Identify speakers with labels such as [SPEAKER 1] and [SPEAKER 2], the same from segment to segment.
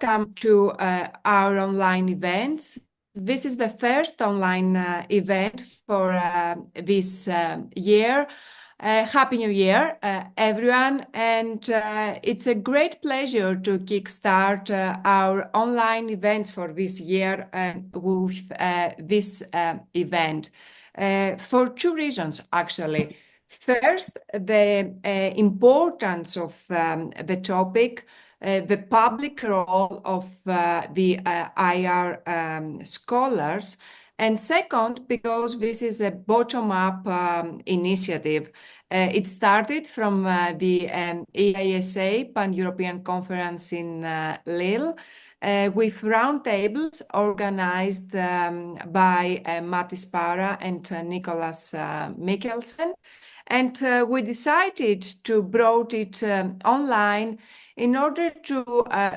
[SPEAKER 1] welcome to our online events. This is the first online event for this year. Happy New Year, everyone. And it's a great pleasure to kickstart our online events for this year with this event for two reasons, actually. First, the importance of the topic, the public role of the IR scholars, and second, because this is a bottom-up initiative. It started from the EISA Pan-European Conference in Lille, with roundtables organized by Matti Spara and Nicholas Mikkelsen. And we decided to brought it online in order to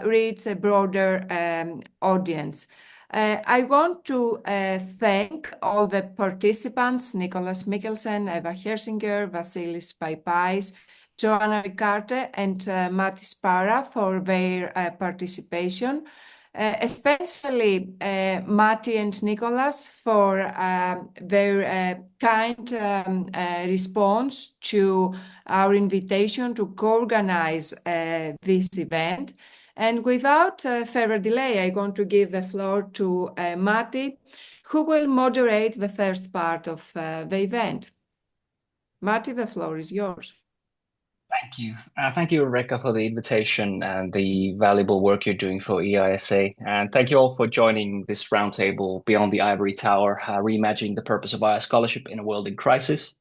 [SPEAKER 1] reach a broader audience. I want to thank all the participants, Nicholas Mikkelsen, Eva Hersinger, Vasilis Paipais, Joanna Ricarte, and Matti Spara for their participation. Especially Matti and Nicholas for their kind response to our invitation to co-organize this event. And without further delay, I'm going to give the floor to Matti, who will moderate the first part of the event. Matti, the floor is yours.
[SPEAKER 2] Thank you. Thank you, Rebecca, for the invitation and the valuable work you're doing for EISA. And thank you all for joining this roundtable Beyond the Ivory Tower, Reimagining the Purpose of IR Scholarship in a World in Crisis.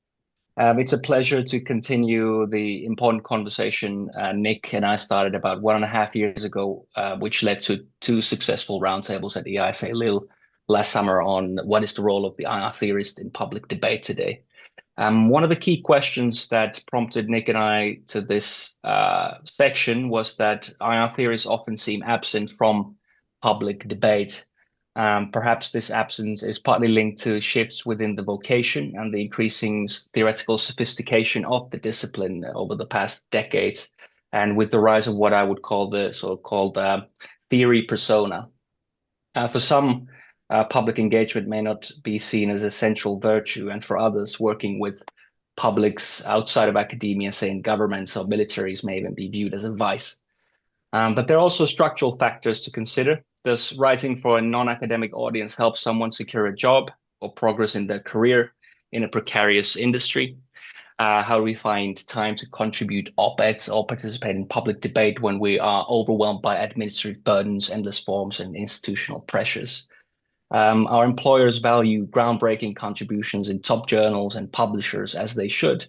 [SPEAKER 2] It's a pleasure to continue the important conversation Nick and I started about 1.5 years ago, which led to two successful roundtables at EISA Lille last summer on what is the role of the IR theorist in public debate today. One of the key questions that prompted Nick and I to this section was that IR theories often seem absent from public debate. Perhaps this absence is partly linked to shifts within the vocation and the increasing theoretical sophistication of the discipline over the past decades, and with the rise of what I would call the so-called theory persona. For some, public engagement may not be seen as a central virtue, and for others, working with publics outside of academia, say in governments or militaries, may even be viewed as a vice. But there are also structural factors to consider. Does writing for a non-academic audience help someone secure a job or progress in their career in a precarious industry? How do we find time to contribute op-eds or participate in public debate when we are overwhelmed by administrative burdens, endless forms, and institutional pressures? Our employers value groundbreaking contributions in top journals and publishers, as they should.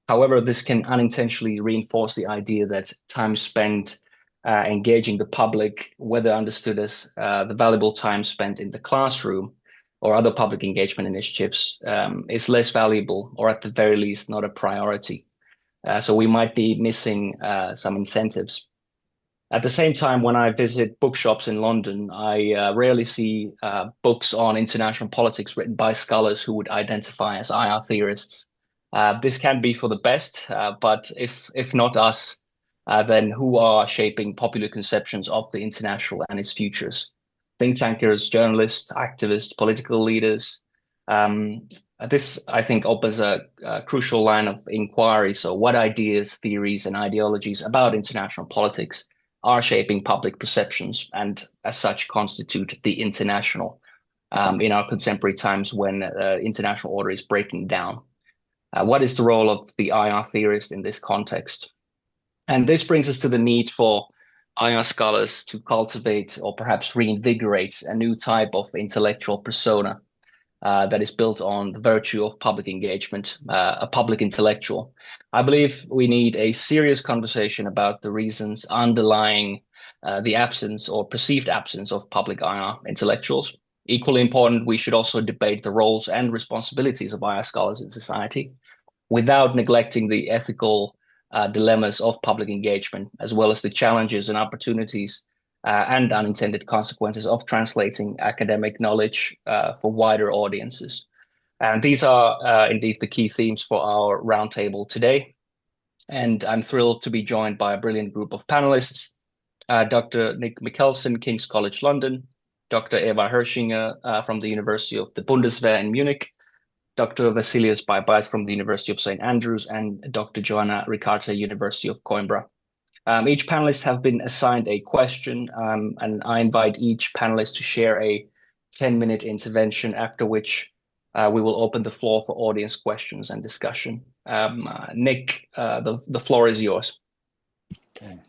[SPEAKER 2] However, this can unintentionally reinforce the idea that time spent engaging the public, whether understood as the valuable time spent in the classroom or other public engagement initiatives, is less valuable, or at the very least, not a priority. So we might be missing some incentives. At the same time, when I visit bookshops in London, I rarely see books on international politics written by scholars who would identify as IR theorists. This can be for the best, but if not us, then who are shaping popular conceptions of the international and its futures? Think tankers, journalists, activists, political leaders. This, I think, opens a crucial line of inquiry. So what ideas, theories, and ideologies about international politics are shaping public perceptions and as such constitute the international in our contemporary times when international order is breaking down? What is the role of the IR theorist in this context? And this brings us to the need for IR scholars to cultivate or perhaps reinvigorate a new type of intellectual persona that is built on the virtue of public engagement, a public intellectual. I believe we need a serious conversation about the reasons underlying the absence or perceived absence of public IR intellectuals. Equally important, we should also debate the roles and responsibilities of IR scholars in society without neglecting the ethical dilemmas of public engagement, as well as the challenges and opportunities and unintended consequences of translating academic knowledge for wider audiences. And these are indeed the key themes for our roundtable today. And I'm thrilled to be joined by a brilliant group of panelists. Dr. Nick Mikkelsen, King's College London, Dr. Eva Herschinger from the University of the Bundeswehr in Munich, Dr. Vasilios Baibais from the University of St. Andrews, and Dr. Joanna Ricarte, University of Coimbra. Each panelist have been assigned a question, and I invite each panelist to share a 10-minute intervention, after which we will open the floor for audience questions and discussion. Nick, the floor is yours.
[SPEAKER 3] Okay.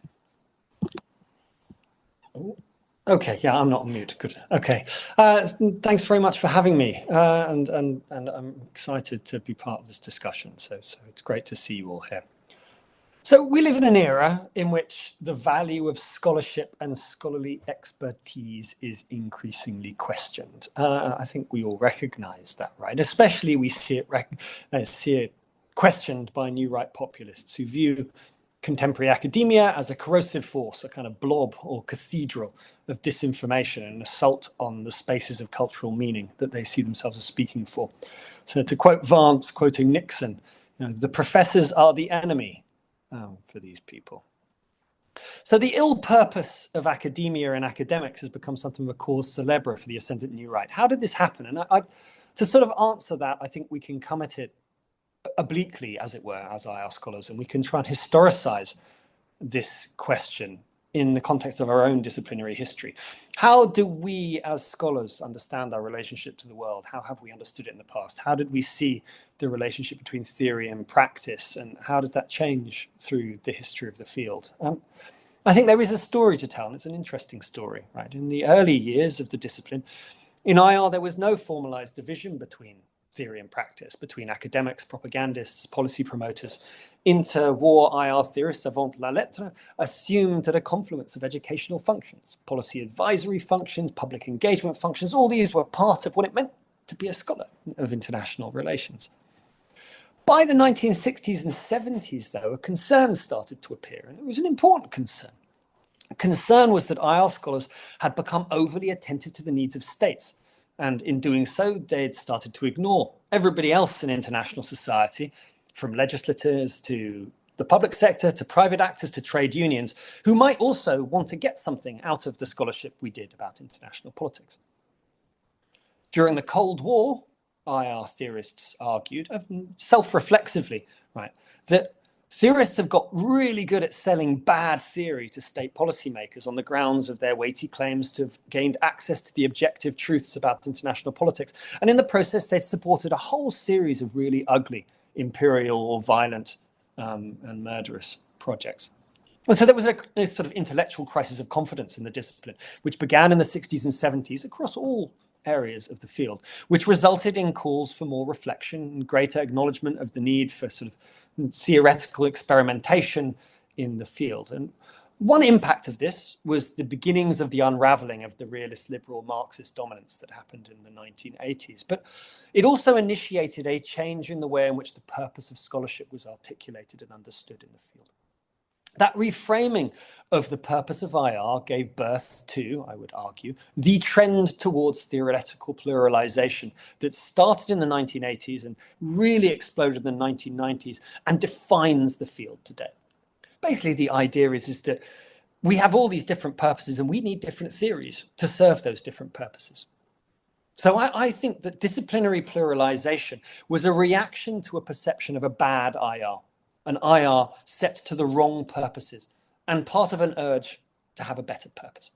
[SPEAKER 3] Okay, yeah, I'm not on mute. Good. Okay. Thanks very much for having me, and I'm excited to be part of this discussion. So it's great to see you all here. So we live in an era in which the value of scholarship and scholarly expertise is increasingly questioned. I think we all recognize that, right? Especially we see it questioned by new right populists who view contemporary academia as a corrosive force, a kind of blob or cathedral of disinformation and assault on the spaces of cultural meaning that they see themselves as speaking for. So to quote Vance, quoting Nixon, the professors are the enemy for these people. So the ill purpose of academia and academics has become something of a cause célèbre for the ascendant new right. How did this happen? And to sort of answer that, I think we can come at it obliquely, as it were, as IR scholars, and we can try and historicize this question in the context of our own disciplinary history. How do we as scholars understand our relationship to the world? How have we understood it in the past? How did we see the relationship between theory and practice, and how does that change through the history of the field? I think there is a story to tell, and it's an interesting story, right? In the early years of the discipline, in IR, there was no formalized division between theory and practice, between academics, propagandists, policy promoters. Interwar IR theorists avant la lettre assumed that a confluence of educational functions, policy advisory functions, public engagement functions, all these were part of what it meant to be a scholar of international relations. By the 1960s and 70s, though, a concern started to appear, and it was an important concern. The concern was that IR scholars had become overly attentive to the needs of states. And in doing so, they'd started to ignore everybody else in international society, from legislators to the public sector, to private actors, to trade unions, who might also want to get something out of the scholarship we did about international politics. During the Cold War, IR theorists argued, self-reflexively, right, that theorists have got really good at selling bad theory to state policymakers on the grounds of their weighty claims to have gained access to the objective truths about international politics. And in the process, they supported a whole series of really ugly imperial or violent and murderous projects. And so there was a sort of intellectual crisis of confidence in the discipline, which began in the 60s and 70s across all areas of the field, which resulted in calls for more reflection and greater acknowledgement of the need for sort of theoretical experimentation in the field. And one impact of this was the beginnings of the unraveling of the realist liberal Marxist dominance that happened in the 1980s. But it also initiated a change in the way in which the purpose of scholarship was articulated and understood in the field. That reframing of the purpose of IR gave birth to, I would argue, the trend towards theoretical pluralization that started in the 1980s and really exploded in the 1990s and defines the field today. Basically, the idea is that we have all these different purposes and we need different theories to serve those different purposes. So I think that disciplinary pluralization was a reaction to a perception of a bad IR. An IR set to the wrong purposes and part of an urge to have a better purpose.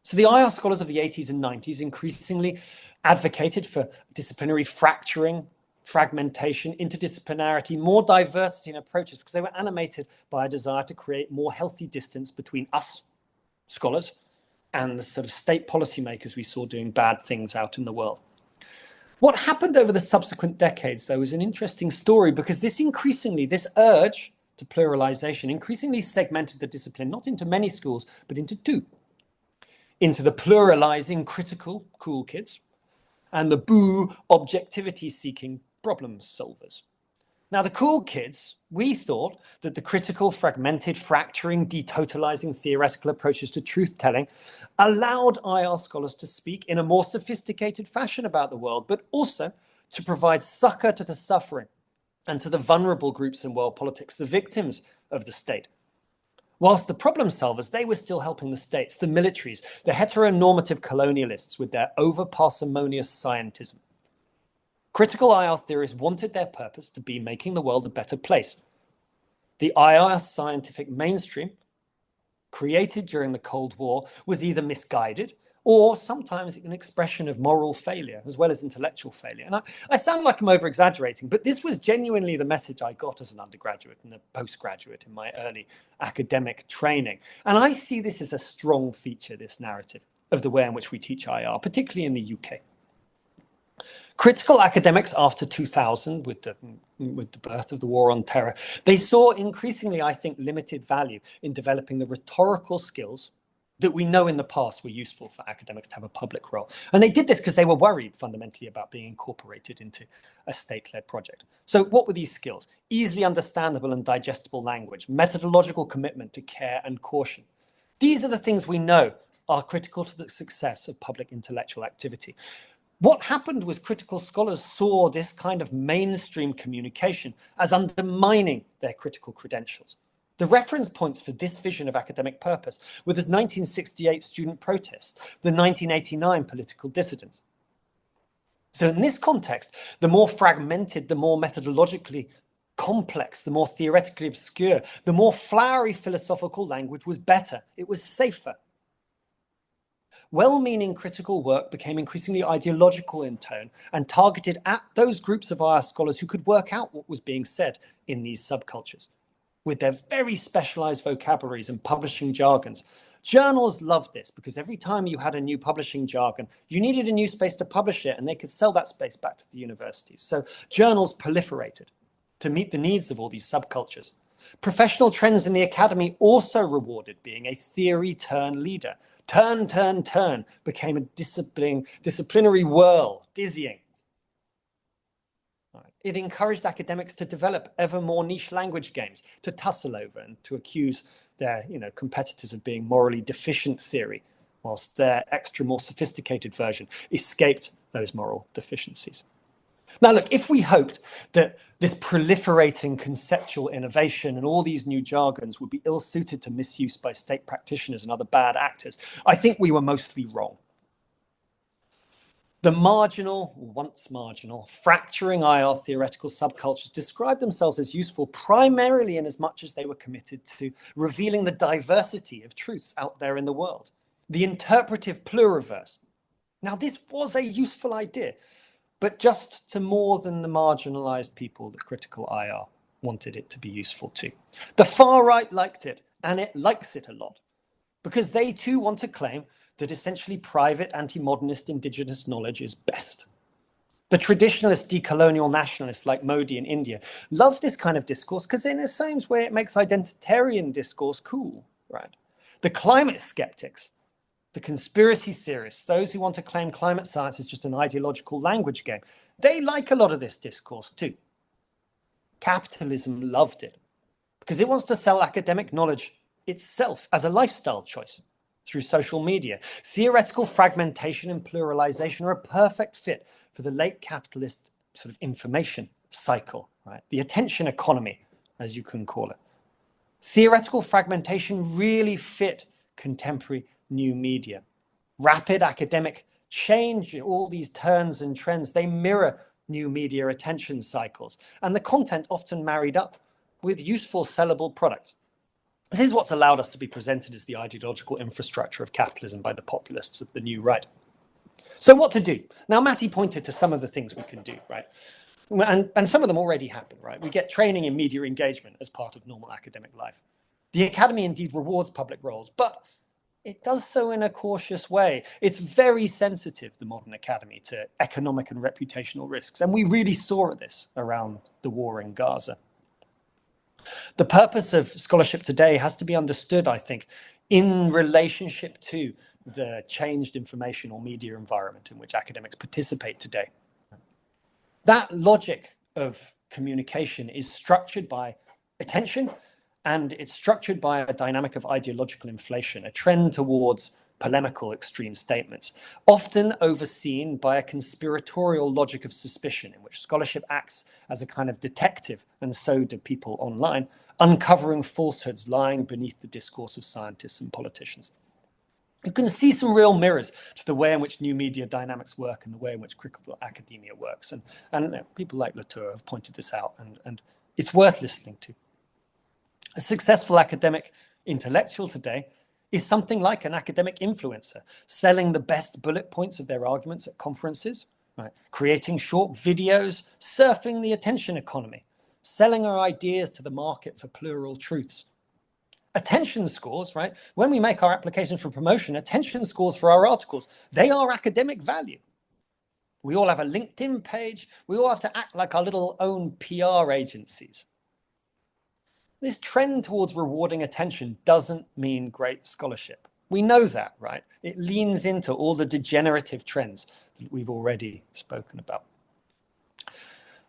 [SPEAKER 3] So the IR scholars of the 80s and 90s increasingly advocated for disciplinary fracturing, fragmentation, interdisciplinarity, more diversity in approaches, because they were animated by a desire to create more healthy distance between us, scholars, and the sort of state policymakers we saw doing bad things out in the world. What happened over the subsequent decades, though, is an interesting story, because this urge to pluralization increasingly segmented the discipline, not into many schools, but into two. Into the pluralizing, critical, cool kids, and the boo, objectivity-seeking problem solvers. Now, the cool kids, we thought that the critical, fragmented, fracturing, detotalizing theoretical approaches to truth-telling allowed IR scholars to speak in a more sophisticated fashion about the world, but also to provide succor to the suffering and to the vulnerable groups in world politics, the victims of the state. Whilst the problem solvers, they were still helping the states, the militaries, the heteronormative colonialists with their over-parsimonious scientism. Critical IR theorists wanted their purpose to be making the world a better place. The IR scientific mainstream, created during the Cold War, was either misguided or sometimes an expression of moral failure as well as intellectual failure. And I sound like I'm over-exaggerating, but this was genuinely the message I got as an undergraduate and a postgraduate in my early academic training. And I see this as a strong feature, this narrative of the way in which we teach IR, particularly in the UK. Critical academics after 2000, with the birth of the War on Terror, they saw increasingly, I think, limited value in developing the rhetorical skills that we know in the past were useful for academics to have a public role. And they did this because they were worried fundamentally about being incorporated into a state-led project. So what were these skills? Easily understandable and digestible language, methodological commitment to care and caution. These are the things we know are critical to the success of public intellectual activity. What happened was critical scholars saw this kind of mainstream communication as undermining their critical credentials. The reference points for this vision of academic purpose were the 1968 student protests, the 1989 political dissidents. So in this context, the more fragmented, the more methodologically complex, the more theoretically obscure, the more flowery philosophical language was better. It was safer. Well-meaning critical work became increasingly ideological in tone and targeted at those groups of IR scholars who could work out what was being said in these subcultures. With their very specialized vocabularies and publishing jargons. Journals loved this because every time you had a new publishing jargon, you needed a new space to publish it, and they could sell that space back to the universities. So journals proliferated to meet the needs of all these subcultures. Professional trends in the academy also rewarded being a theory turn leader. Turn became a disciplinary whirl, dizzying. It encouraged academics to develop ever more niche language games, to tussle over and to accuse their competitors of being morally deficient theory, whilst their extra more sophisticated version escaped those moral deficiencies. Now, look, if we hoped that this proliferating conceptual innovation and all these new jargons would be ill-suited to misuse by state practitioners and other bad actors, I think we were mostly wrong. The marginal, once marginal, fracturing IR theoretical subcultures described themselves as useful primarily in as much as they were committed to revealing the diversity of truths out there in the world, the interpretive pluriverse. Now, this was a useful idea, but just to more than the marginalized people that critical IR wanted it to be useful to. The far right liked it, and it likes it a lot, because they too want to claim that essentially private anti-modernist indigenous knowledge is best. The traditionalist decolonial nationalists like Modi in India love this kind of discourse because in the same way it makes identitarian discourse cool, right? The climate skeptics, the conspiracy theorists, those who want to claim climate science is just an ideological language game, they like a lot of this discourse too. Capitalism loved it because it wants to sell academic knowledge itself as a lifestyle choice. Through social media. Theoretical fragmentation and pluralization are a perfect fit for the late capitalist sort of information cycle, right? The attention economy, as you can call it. Theoretical fragmentation really fit contemporary new media. Rapid academic change, all these turns and trends, they mirror new media attention cycles, and the content often married up with useful sellable products. This is what's allowed us to be presented as the ideological infrastructure of capitalism by the populists of the new right. So what to do? Now, Matty pointed to some of the things we can do, right? And some of them already happen, right? We get training in media engagement as part of normal academic life. The academy indeed rewards public roles, but it does so in a cautious way. It's very sensitive, the modern academy, to economic and reputational risks. And we really saw this around the war in Gaza. The purpose of scholarship today has to be understood, I think, in relationship to the changed informational media environment in which academics participate today. That logic of communication is structured by attention, and it's structured by a dynamic of ideological inflation, a trend towards polemical extreme statements, often overseen by a conspiratorial logic of suspicion in which scholarship acts as a kind of detective, and so do people online, uncovering falsehoods lying beneath the discourse of scientists and politicians. You can see some real mirrors to the way in which new media dynamics work and the way in which critical academia works. And people like Latour have pointed this out, and it's worth listening to. A successful academic intellectual today is something like an academic influencer, selling the best bullet points of their arguments at conferences, right? Creating short videos, surfing the attention economy, selling our ideas to the market for plural truths. Attention scores, right? When we make our application for promotion, attention scores for our articles, they are academic value. We all have a LinkedIn page. We all have to act like our little own PR agencies. This trend towards rewarding attention doesn't mean great scholarship. We know that, right? It leans into all the degenerative trends that we've already spoken about.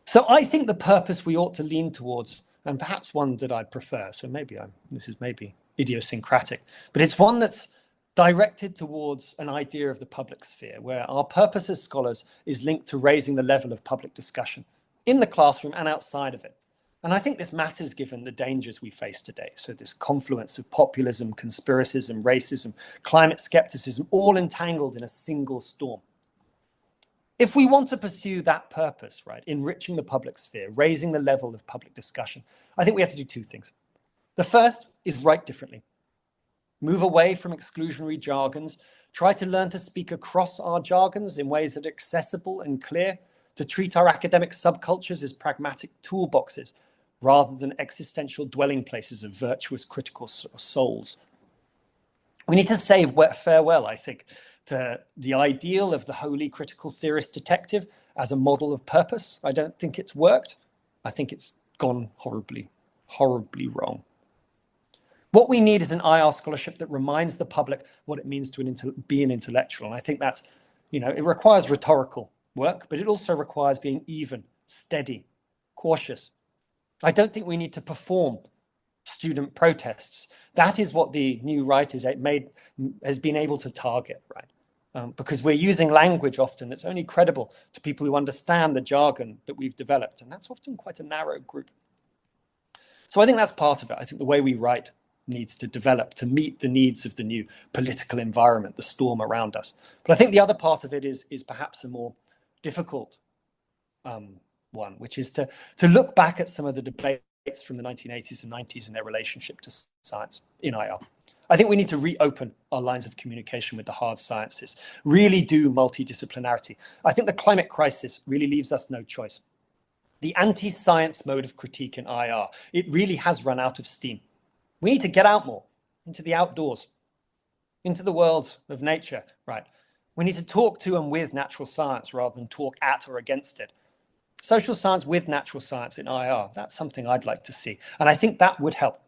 [SPEAKER 3] So I think the purpose we ought to lean towards, and perhaps one that I prefer, so this is maybe idiosyncratic, but it's one that's directed towards an idea of the public sphere, where our purpose as scholars is linked to raising the level of public discussion in the classroom and outside of it. And I think this matters given the dangers we face today. So this confluence of populism, conspiracism, racism, climate skepticism, all entangled in a single storm. If we want to pursue that purpose, right, enriching the public sphere, raising the level of public discussion, I think we have to do two things. The first is write differently. Move away from exclusionary jargons, try to learn to speak across our jargons in ways that are accessible and clear, to treat our academic subcultures as pragmatic toolboxes rather than existential dwelling places of virtuous critical souls. We need to say farewell, I think, to the ideal of the holy critical theorist detective as a model of purpose. I don't think it's worked. I think it's gone horribly, horribly wrong. What we need is an IR scholarship that reminds the public what it means to be an intellectual. And I think that's, it requires rhetorical work, but it also requires being even, steady, cautious. I don't think we need to perform student protests. That is what the new right has been able to target, right? Because we're using language often that's only credible to people who understand the jargon that we've developed. And that's often quite a narrow group. So I think that's part of it. I think the way we write needs to develop to meet the needs of the new political environment, the storm around us. But I think the other part of it is perhaps a more difficult one, which is to look back at some of the debates from the 1980s and 90s and their relationship to science in IR. I think we need to reopen our lines of communication with the hard sciences, really do multidisciplinarity. I think the climate crisis really leaves us no choice. The anti-science mode of critique in IR, it really has run out of steam. We need to get out more, into the outdoors, into the world of nature, right? We need to talk to and with natural science rather than talk at or against it. Social science with natural science in IR, that's something I'd like to see. And I think that would help.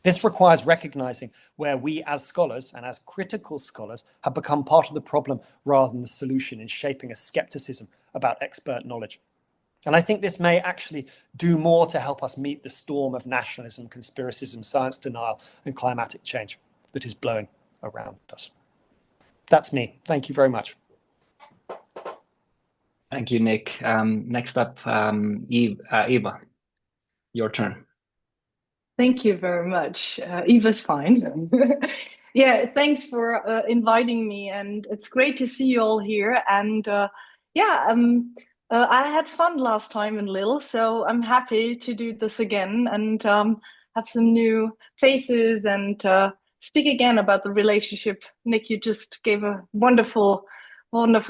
[SPEAKER 3] This requires recognizing where we as scholars and as critical scholars have become part of the problem rather than the solution in shaping a skepticism about expert knowledge. And I think this may actually do more to help us meet the storm of nationalism, conspiracism, science denial, and climatic change that is blowing around us. That's me. Thank you very much.
[SPEAKER 2] Thank you, Nick. Next up, Eva, your turn.
[SPEAKER 4] Thank you very much. Eva's fine. Yeah, thanks for inviting me, and it's great to see you all here. And I had fun last time in Lille, so I'm happy to do this again and have some new faces and speak again about the relationship. Nick, you just gave a wonderful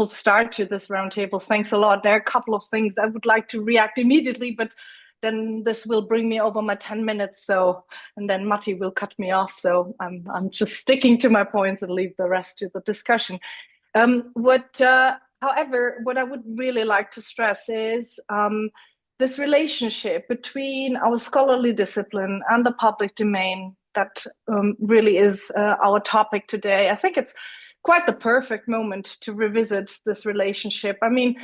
[SPEAKER 4] start to this roundtable. Thanks a lot. There are a couple of things I would like to react immediately, but then this will bring me over my 10 minutes. And then Matti will cut me off. So I'm just sticking to my points and leave the rest to the discussion. However, what I would really like to stress is this relationship between our scholarly discipline and the public domain that really is our topic today. I think it's quite the perfect moment to revisit this relationship. I mean,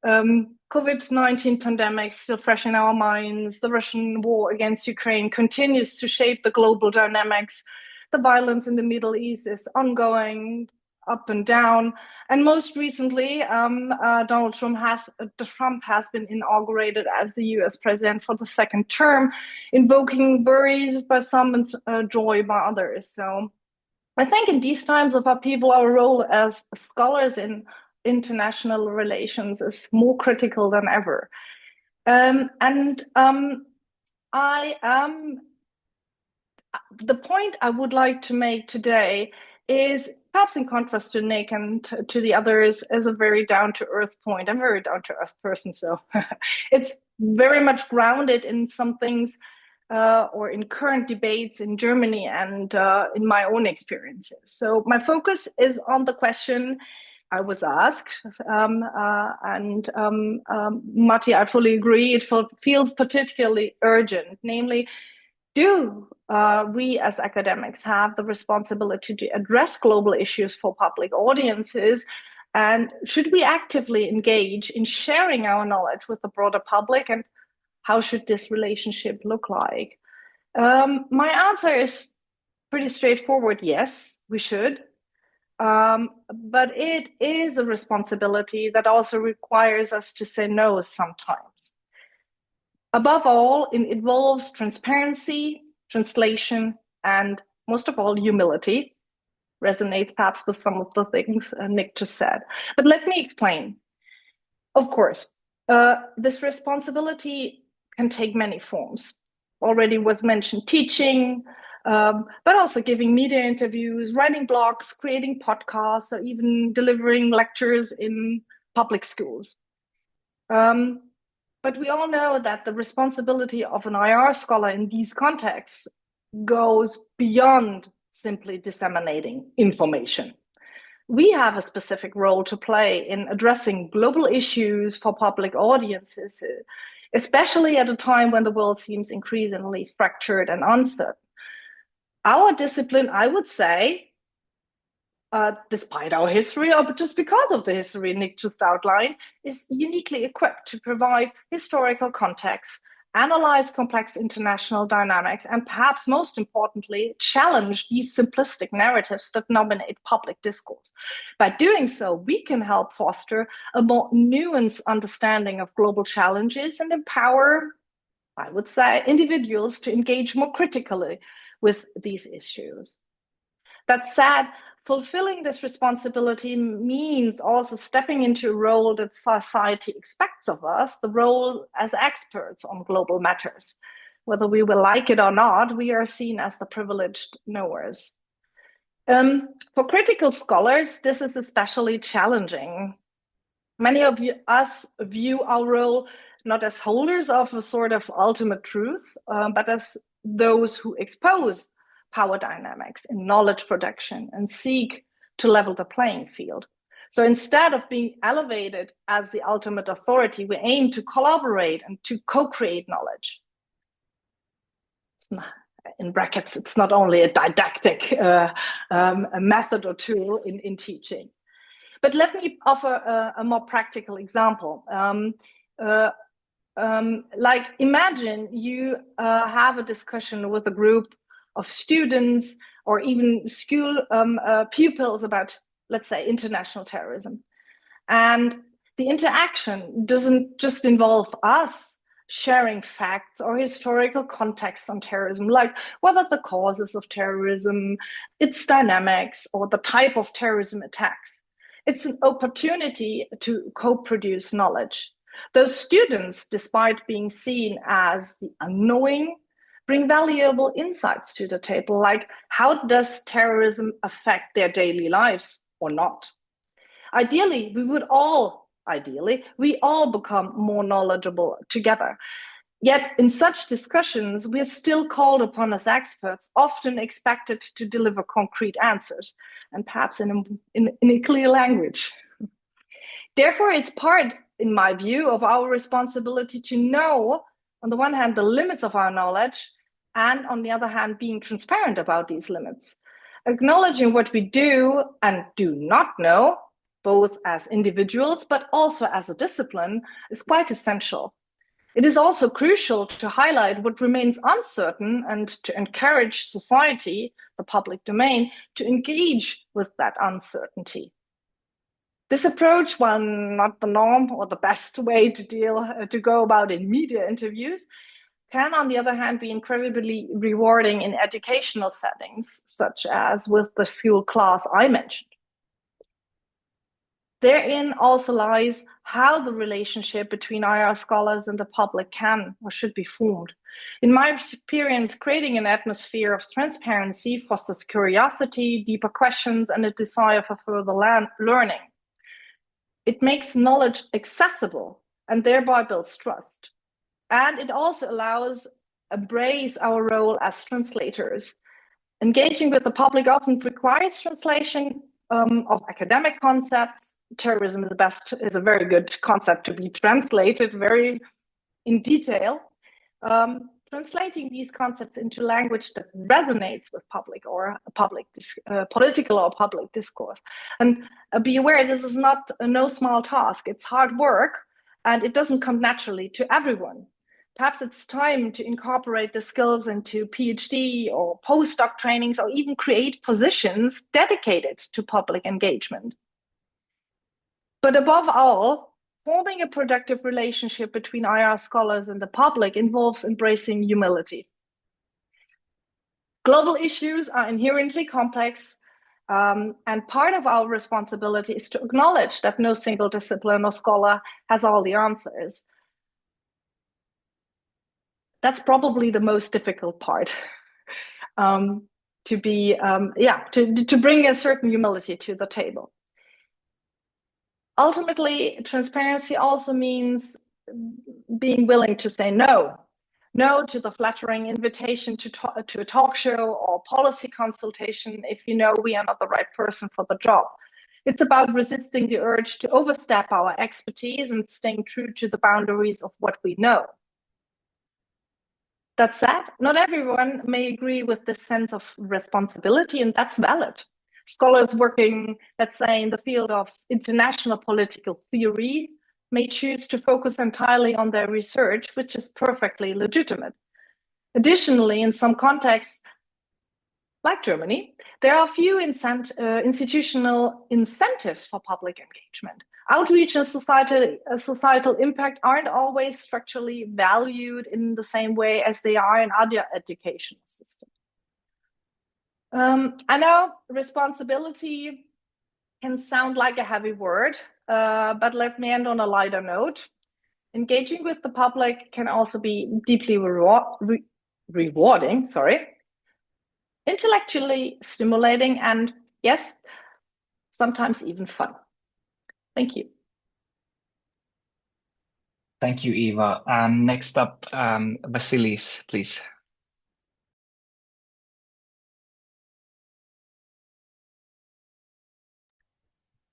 [SPEAKER 4] COVID-19 pandemic still fresh in our minds. The Russian war against Ukraine continues to shape the global dynamics. The violence in the Middle East is ongoing, up and down. And most recently, Donald Trump has been inaugurated as the US president for the second term, invoking worries by some and joy by others. So I think in these times of upheaval, our role as scholars in international relations is more critical than ever. The point I would like to make today is, perhaps in contrast to Nick and to the others, is a very down-to-earth point. I'm a very down-to-earth person, so it's very much grounded in some things or in current debates in Germany and in my own experiences. So my focus is on the question I was asked, Matti, I fully agree, it feels particularly urgent, namely, do we as academics have the responsibility to address global issues for public audiences? And should we actively engage in sharing our knowledge with the broader public? And how should this relationship look like? My answer is pretty straightforward. Yes, we should. But it is a responsibility that also requires us to say no sometimes. Above all, it involves transparency, translation, and most of all, humility. Resonates perhaps with some of the things Nick just said. But let me explain. Of course, this responsibility can take many forms. Already was mentioned teaching, but also giving media interviews, writing blogs, creating podcasts, or even delivering lectures in public schools. But we all know that the responsibility of an IR scholar in these contexts goes beyond simply disseminating information. We have a specific role to play in addressing global issues for public audiences, especially at a time when the world seems increasingly fractured and uncertain. Our discipline, I would say, despite our history, or just because of the history Nick just outlined, is uniquely equipped to provide historical context, analyze complex international dynamics, and perhaps most importantly, challenge these simplistic narratives that dominate public discourse. By doing so, we can help foster a more nuanced understanding of global challenges and empower, I would say, individuals to engage more critically with these issues. That said, fulfilling this responsibility means also stepping into a role that society expects of us, the role as experts on global matters. Whether we will like it or not, we are seen as the privileged knowers. For critical scholars, this is especially challenging. Many of us view our role not as holders of a sort of ultimate truth, but as those who expose power dynamics in knowledge production and seek to level the playing field. So instead of being elevated as the ultimate authority, we aim to collaborate and to co-create knowledge. In brackets, it's not only a didactic a method or tool in teaching. But let me offer a more practical example. Like imagine you have a discussion with a group of students or even school pupils about, let's say, international terrorism. And the interaction doesn't just involve us sharing facts or historical context on terrorism, like whether the causes of terrorism, its dynamics, or the type of terrorism attacks. It's an opportunity to co-produce knowledge. Those students, despite being seen as the unknowing, bring valuable insights to the table, like how does terrorism affect their daily lives or not? Ideally, we all become more knowledgeable together. Yet in such discussions, we are still called upon as experts, often expected to deliver concrete answers, and perhaps in a clear language. Therefore, it's part, in my view, of our responsibility to know, on the one hand, the limits of our knowledge, and on the other hand, being transparent about these limits. Acknowledging what we do and do not know, both as individuals, but also as a discipline, is quite essential. It is also crucial to highlight what remains uncertain and to encourage society, the public domain, to engage with that uncertainty. This approach, while not the norm or the best way to go about in media interviews, can, on the other hand, be incredibly rewarding in educational settings, such as with the school class I mentioned. Therein also lies how the relationship between IR scholars and the public can or should be formed. In my experience, creating an atmosphere of transparency fosters curiosity, deeper questions, and a desire for further learning. It makes knowledge accessible and thereby builds trust. And it also allows embrace our role as translators. Engaging with the public often requires translation of academic concepts. Terrorism is a very good concept to be translated very in detail. Translating these concepts into language that resonates with public or political or public discourse. And be aware, this is not no small task. It's hard work, and it doesn't come naturally to everyone. Perhaps it's time to incorporate the skills into PhD or postdoc trainings, or even create positions dedicated to public engagement. But above all, forming a productive relationship between IR scholars and the public involves embracing humility. Global issues are inherently complex, and part of our responsibility is to acknowledge that no single discipline or scholar has all the answers. That's probably the most difficult part, to bring a certain humility to the table. Ultimately, transparency also means being willing to say no to the flattering invitation to a talk show or policy consultation if you know we are not the right person for the job. It's about resisting the urge to overstep our expertise and staying true to the boundaries of what we know. That said, not everyone may agree with this sense of responsibility, and that's valid. Scholars working, let's say, in the field of international political theory may choose to focus entirely on their research, which is perfectly legitimate. Additionally, in some contexts, like Germany, there are few institutional incentives for public engagement. Outreach and societal impact aren't always structurally valued in the same way as they are in other educational systems. I know responsibility can sound like a heavy word, but let me end on a lighter note. Engaging with the public can also be deeply rewarding, intellectually stimulating, and yes, sometimes even fun. Thank you.
[SPEAKER 2] Thank you, Eva. Next up, Vasilis, please.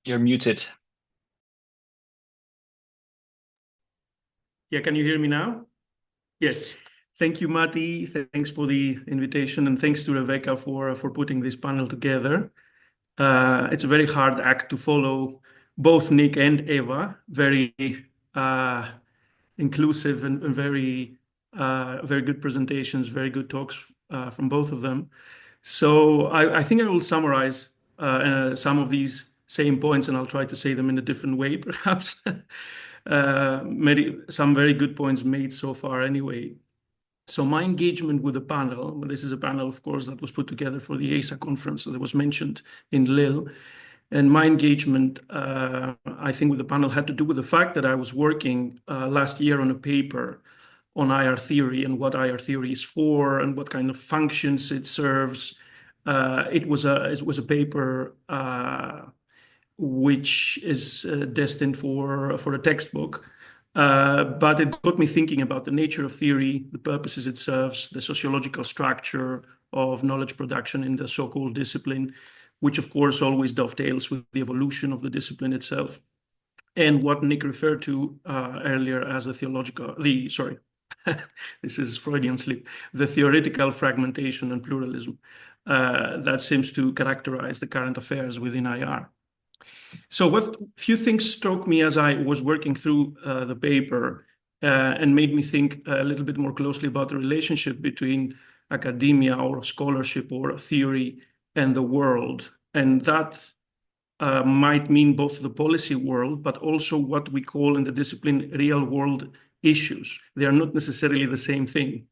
[SPEAKER 2] You're muted.
[SPEAKER 5] Yeah, can you hear me now? Yes. Thank you, Matti. Thanks for the invitation, and thanks to Rebecca for putting this panel together. It's a very hard act to follow both Nick and Eva. Very inclusive and very good presentations, very good talks from both of them. So I think I will summarize some of these same points, and I'll try to say them in a different way, perhaps. Some very good points made so far anyway. So my engagement with the panel, this is a panel, of course, that was put together for the ASA conference that was mentioned in Lille. And my engagement, I think, with the panel had to do with the fact that I was working last year on a paper on IR theory and what IR theory is for and what kind of functions it serves. It was a paper which is destined for a textbook. But it got me thinking about the nature of theory, the purposes it serves, the sociological structure of knowledge production in the so-called discipline, which of course always dovetails with the evolution of the discipline itself. And what Nick referred to earlier as this is Freudian slip, the theoretical fragmentation and pluralism that seems to characterize the current affairs within IR. So what few things struck me as I was working through the paper, and made me think a little bit more closely about the relationship between academia or scholarship or theory and the world. And that might mean both the policy world, but also what we call in the discipline real world issues. They are not necessarily the same thing.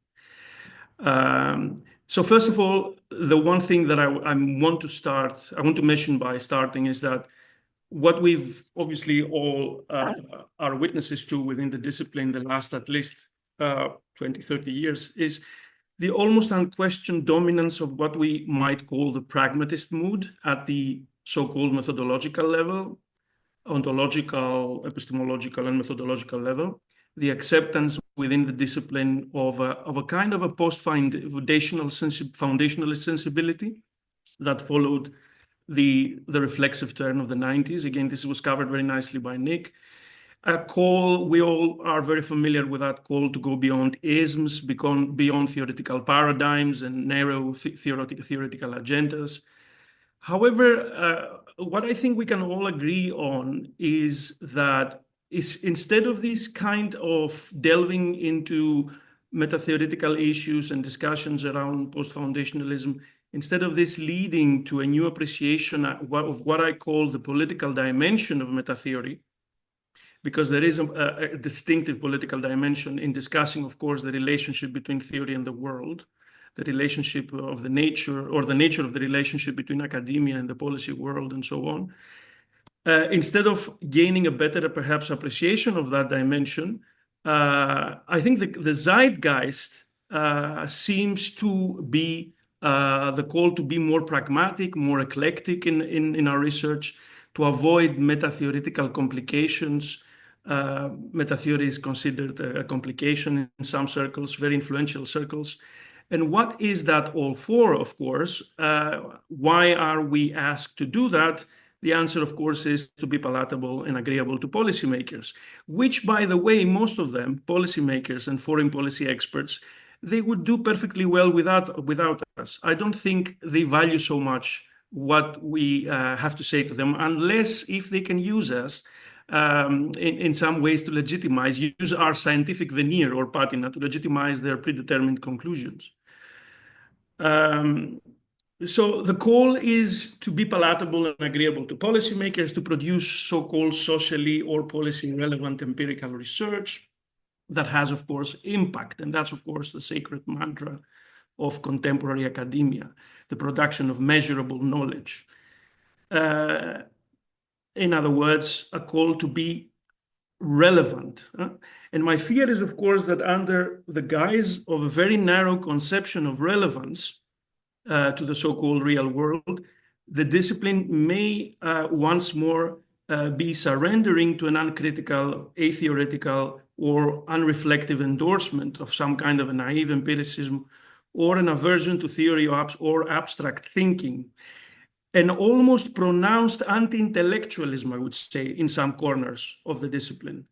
[SPEAKER 5] So first of all, the one thing that I want to mention by starting is that what we've obviously all are witnesses to within the discipline the last at least 20, 30 years is the almost unquestioned dominance of what we might call the pragmatist mood at the so-called methodological level, ontological, epistemological, and methodological level, the acceptance within the discipline of a kind of a post-foundationalist sensibility that followed the reflexive turn of the 90s. Again, this was covered very nicely by Nick. A call, we all are very familiar with that call to go beyond isms, beyond theoretical paradigms and narrow theoretical agendas. However, what I think we can all agree on is that instead of this kind of delving into meta-theoretical issues and discussions around post-foundationalism, instead of this leading to a new appreciation of what I call the political dimension of meta-theory, because there is a distinctive political dimension in discussing, of course, the relationship between theory and the world, the relationship of the nature of the relationship between academia and the policy world and so on. Instead of gaining a better, perhaps, appreciation of that dimension, I think the zeitgeist seems to be the call to be more pragmatic, more eclectic in our research, to avoid meta-theoretical complications. Meta-theory is considered a complication in some circles, very influential circles. And what is that all for, of course? Why are we asked to do that? The answer, of course, is to be palatable and agreeable to policymakers, which, by the way, most of them, policymakers and foreign policy experts, they would do perfectly well without us. I don't think they value so much what we have to say to them, unless if they can use us in some ways to use our scientific veneer or patina to legitimize their predetermined conclusions. So the call is to be palatable and agreeable to policymakers, to produce so-called socially or policy relevant empirical research that has, of course, impact. And that's, of course, the sacred mantra of contemporary academia, the production of measurable knowledge. In other words, a call to be relevant. And my fear is, of course, that under the guise of a very narrow conception of relevance to the so-called real world, the discipline may once more be surrendering to an uncritical, atheoretical, or unreflective endorsement of some kind of a naive empiricism or an aversion to theory or abstract thinking. An almost pronounced anti-intellectualism, I would say, in some corners of the discipline.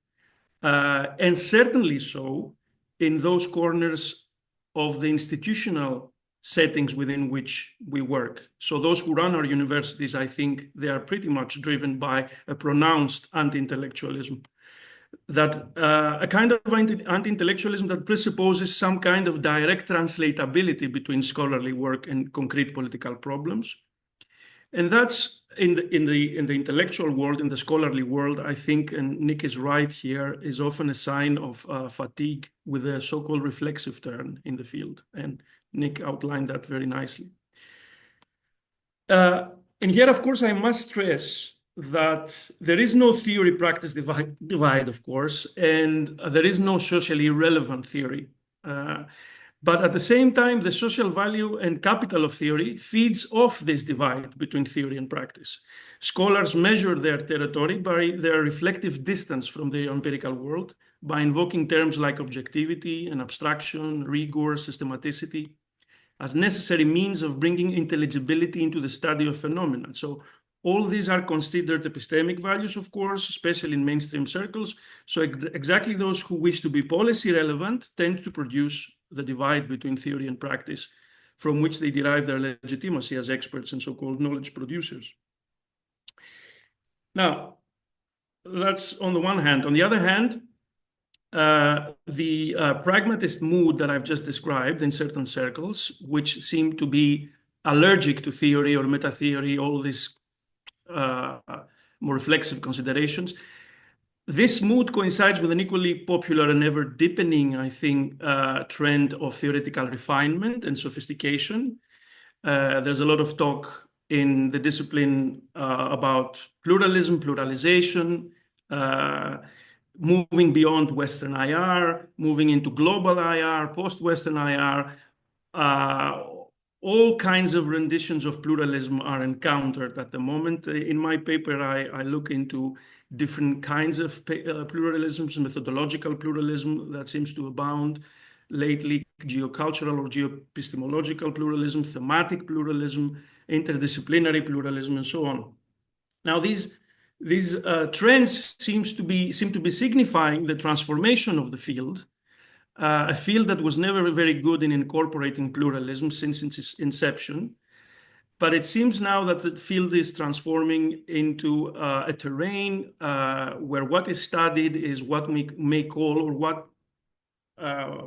[SPEAKER 5] And certainly so in those corners of the institutional settings within which we work. So those who run our universities, I think they are pretty much driven by a pronounced anti-intellectualism. That a kind of anti-intellectualism that presupposes some kind of direct translatability between scholarly work and concrete political problems. And that's in the intellectual world, in the scholarly world, I think, and Nick is right here, is often a sign of fatigue with a so-called reflexive turn in the field. And Nick outlined that very nicely. And here, of course, I must stress that there is no theory-practice divide, of course, and there is no socially relevant theory. But at the same time, the social value and capital of theory feeds off this divide between theory and practice. Scholars measure their territory by their reflective distance from the empirical world, by invoking terms like objectivity and abstraction, rigor, systematicity, as necessary means of bringing intelligibility into the study of phenomena. So all these are considered epistemic values, of course, especially in mainstream circles. So exactly those who wish to be policy relevant tend to produce the divide between theory and practice, from which they derive their legitimacy as experts and so-called knowledge producers. Now, that's on the one hand. On the other hand, the pragmatist mood that I've just described in certain circles, which seem to be allergic to theory or meta-theory, all these more reflexive considerations. This mood coincides with an equally popular and ever deepening, I think, trend of theoretical refinement and sophistication. There's a lot of talk in the discipline about pluralism, pluralization, moving beyond Western IR, moving into global IR, post-Western IR. All kinds of renditions of pluralism are encountered at the moment. In my paper, I look into different kinds of pluralisms, methodological pluralism that seems to abound lately, geocultural or geoepistemological pluralism, thematic pluralism, interdisciplinary pluralism, and so on. Now, these trends seem to be signifying the transformation of the field, a field that was never very good in incorporating pluralism since its inception. But it seems now that the field is transforming into a terrain where what is studied is what we may call, or what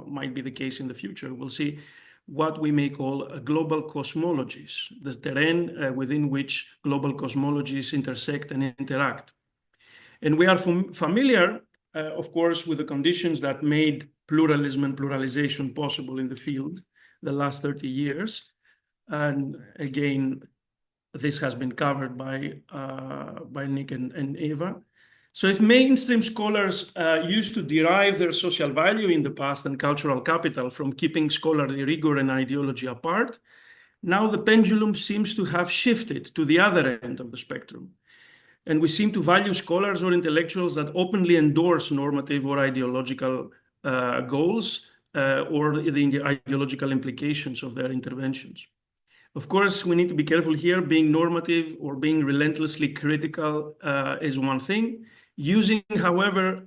[SPEAKER 5] might be the case in the future, we'll see, what we may call global cosmologies, the terrain within which global cosmologies intersect and interact. And we are familiar, of course, with the conditions that made pluralism and pluralization possible in the field the last 30 years. And again, this has been covered by Nick and Eva. So if mainstream scholars used to derive their social value in the past and cultural capital from keeping scholarly rigor and ideology apart, now the pendulum seems to have shifted to the other end of the spectrum. And we seem to value scholars or intellectuals that openly endorse normative or ideological goals or the ideological implications of their interventions. Of course, we need to be careful here. Being normative or being relentlessly critical is one thing. Using, however,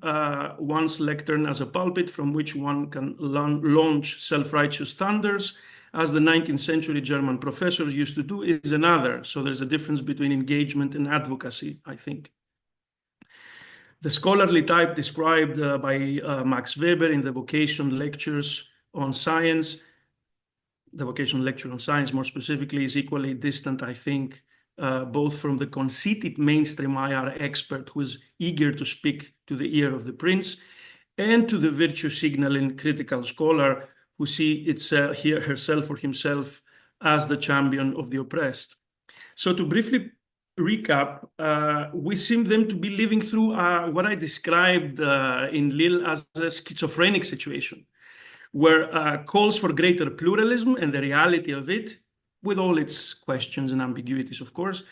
[SPEAKER 5] one's lectern as a pulpit from which one can launch self-righteous thunders, as the 19th century German professors used to do, is another. So there's a difference between engagement and advocacy, I think. The scholarly type described by Max Weber in the vocation lectures on science, the vocation lecture on science more specifically, is equally distant, I think, both from the conceited mainstream IR expert who is eager to speak to the ear of the prince, and to the virtue signaling critical scholar who sees herself or himself as the champion of the oppressed. So to briefly recap, we seem them to be living through what I described in Lille as a schizophrenic situation, where calls for greater pluralism and the reality of it, with all its questions and ambiguities, of course,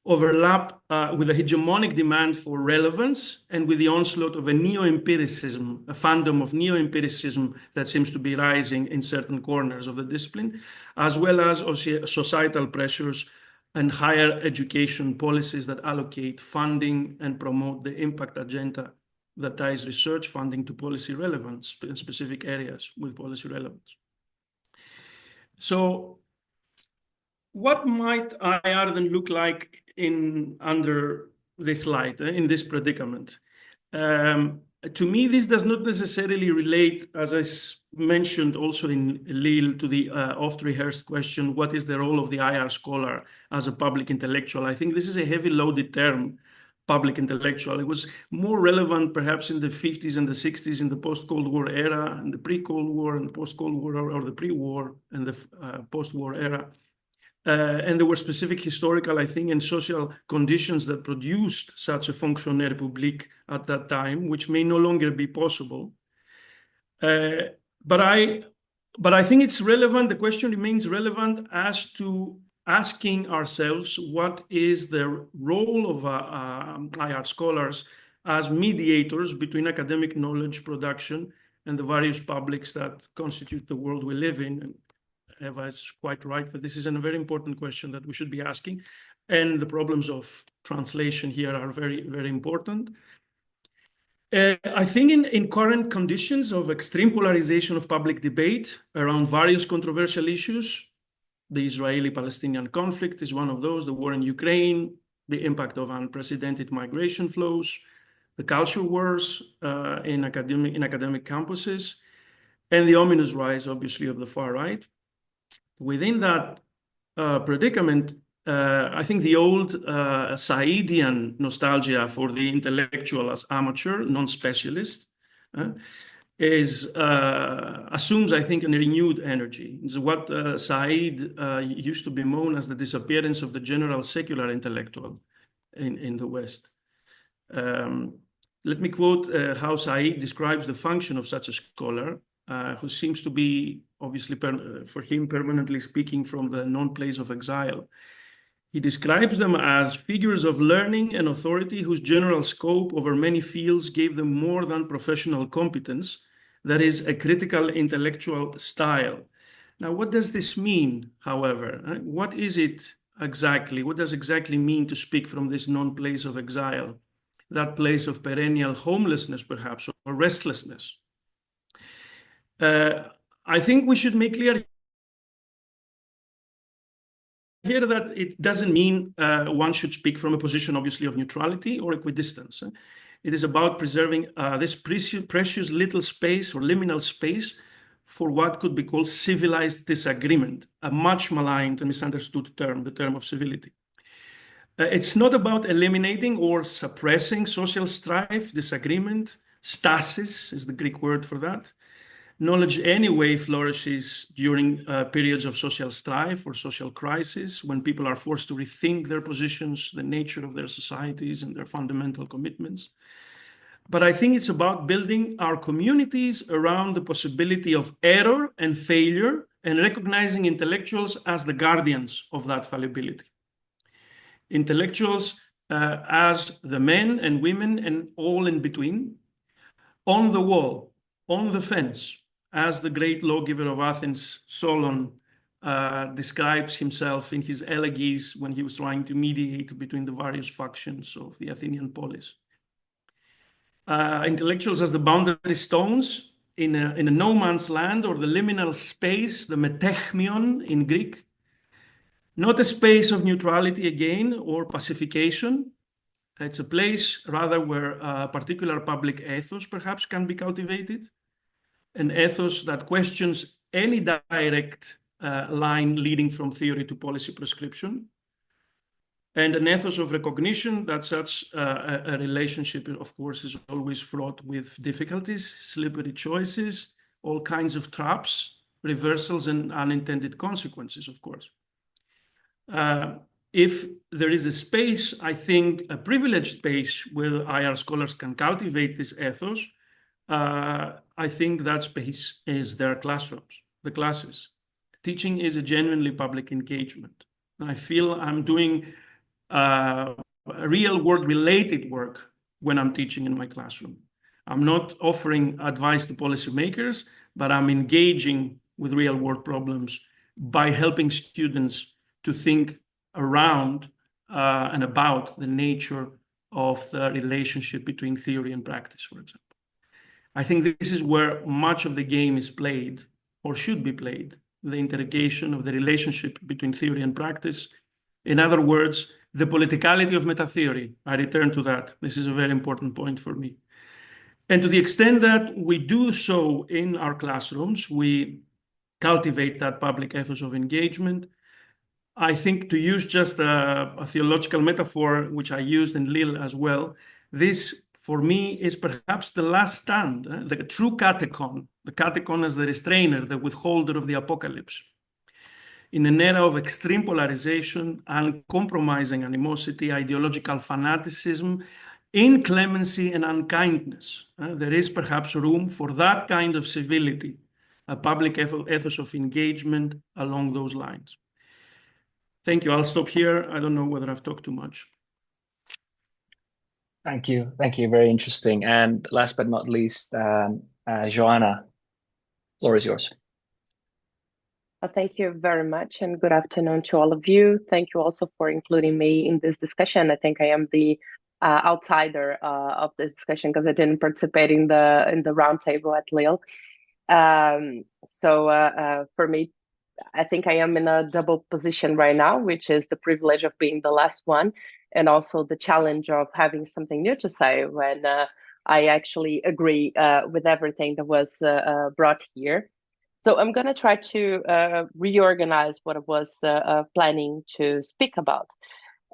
[SPEAKER 5] overlap with a hegemonic demand for relevance and with the onslaught of a neo-empiricism, a fandom of neo-empiricism that seems to be rising in certain corners of the discipline, as well as societal pressures and higher education policies that allocate funding and promote the impact agenda that ties research funding to policy relevance in specific areas with policy relevance. So what might IR then look like under this light, in this predicament? To me, this does not necessarily relate, as I mentioned also in Lille, to the oft-rehearsed question, what is the role of the IR scholar as a public intellectual? I think this is a heavy loaded term, public intellectual. It was more relevant perhaps in the 50s and the 60s in the post-Cold War era, and the pre-Cold War and the post-Cold War, or the pre-war and the post-war era. And there were specific historical, I think, and social conditions that produced such a fonctionnaire public at that time, which may no longer be possible. But I think it's relevant. The question remains relevant as to asking ourselves what is the role of IR scholars as mediators between academic knowledge production and the various publics that constitute the world we live in. And Eva is quite right, but this is a very important question that we should be asking. And the problems of translation here are very, very important. I think in current conditions of extreme polarization of public debate around various controversial issues, the Israeli-Palestinian conflict is one of those, the war in Ukraine, the impact of unprecedented migration flows, the culture wars in academic campuses, and the ominous rise, obviously, of the far right. Within that predicament, I think the old Saidian nostalgia for the intellectual as amateur, non-specialist, assumes, I think, a renewed energy. It's what Said used to bemoan as the disappearance of the general secular intellectual in the West. Let me quote how Said describes the function of such a scholar, who seems to be, obviously, for him, permanently speaking from the non-place of exile. He describes them as figures of learning and authority whose general scope over many fields gave them more than professional competence, that is, a critical intellectual style. Now, what does this mean, however? What is it exactly? What does exactly mean to speak from this non-place of exile, that place of perennial homelessness, perhaps, or restlessness? I think we should make clear here that it doesn't mean one should speak from a position, obviously, of neutrality or equidistance. It is about preserving this precious little space or liminal space for what could be called civilized disagreement, a much maligned and misunderstood term, the term of civility. It's not about eliminating or suppressing social strife, disagreement. Stasis is the Greek word for that. Knowledge anyway flourishes during periods of social strife or social crisis, when people are forced to rethink their positions, the nature of their societies, and their fundamental commitments. But I think it's about building our communities around the possibility of error and failure, and recognizing intellectuals as the guardians of that fallibility. Intellectuals as the men and women and all in between, on the wall, on the fence, as the great lawgiver of Athens, Solon, describes himself in his elegies when he was trying to mediate between the various factions of the Athenian polis. Intellectuals as the boundary stones in a no man's land, or the liminal space, the metechmion in Greek. Not a space of neutrality again or pacification. It's a place rather where a particular public ethos perhaps can be cultivated, an ethos that questions any direct line leading from theory to policy prescription, and an ethos of recognition that such a relationship, of course, is always fraught with difficulties, slippery choices, all kinds of traps, reversals, and unintended consequences, of course. If there is a space, I think a privileged space where IR scholars can cultivate this ethos, I think that space is their classrooms, the classes. Teaching is a genuinely public engagement. I feel I'm doing real world related work when I'm teaching in my classroom. I'm not offering advice to policymakers, but I'm engaging with real world problems by helping students to think around and about the nature of the relationship between theory and practice, for example. I think this is where much of the game is played, or should be played, the interrogation of the relationship between theory and practice. In other words, the politicality of meta-theory. I return to that. This is a very important point for me. And to the extent that we do so in our classrooms, we cultivate that public ethos of engagement. I think, to use just a theological metaphor, which I used in Lille as well, this, for me, is perhaps the last stand, the true catechon, the catechon as the restrainer, the withholder of the apocalypse. In an era of extreme polarization, uncompromising animosity, ideological fanaticism, inclemency, and unkindness, there is perhaps room for that kind of civility, a public ethos of engagement along those lines. Thank you. I'll stop here. I don't know whether I've talked too much.
[SPEAKER 2] Thank you. Thank you. Very interesting. And last but not least, Joanna, the floor is yours.
[SPEAKER 6] Thank you very much, and good afternoon to all of you. Thank you also for including me in this discussion. I think I am the outsider of this discussion because I didn't participate in the roundtable at Lille. For me, I think I am in a double position right now, which is the privilege of being the last one, and also the challenge of having something new to say when I actually agree with everything that was brought here. So I'm going to try to reorganize what I was planning to speak about.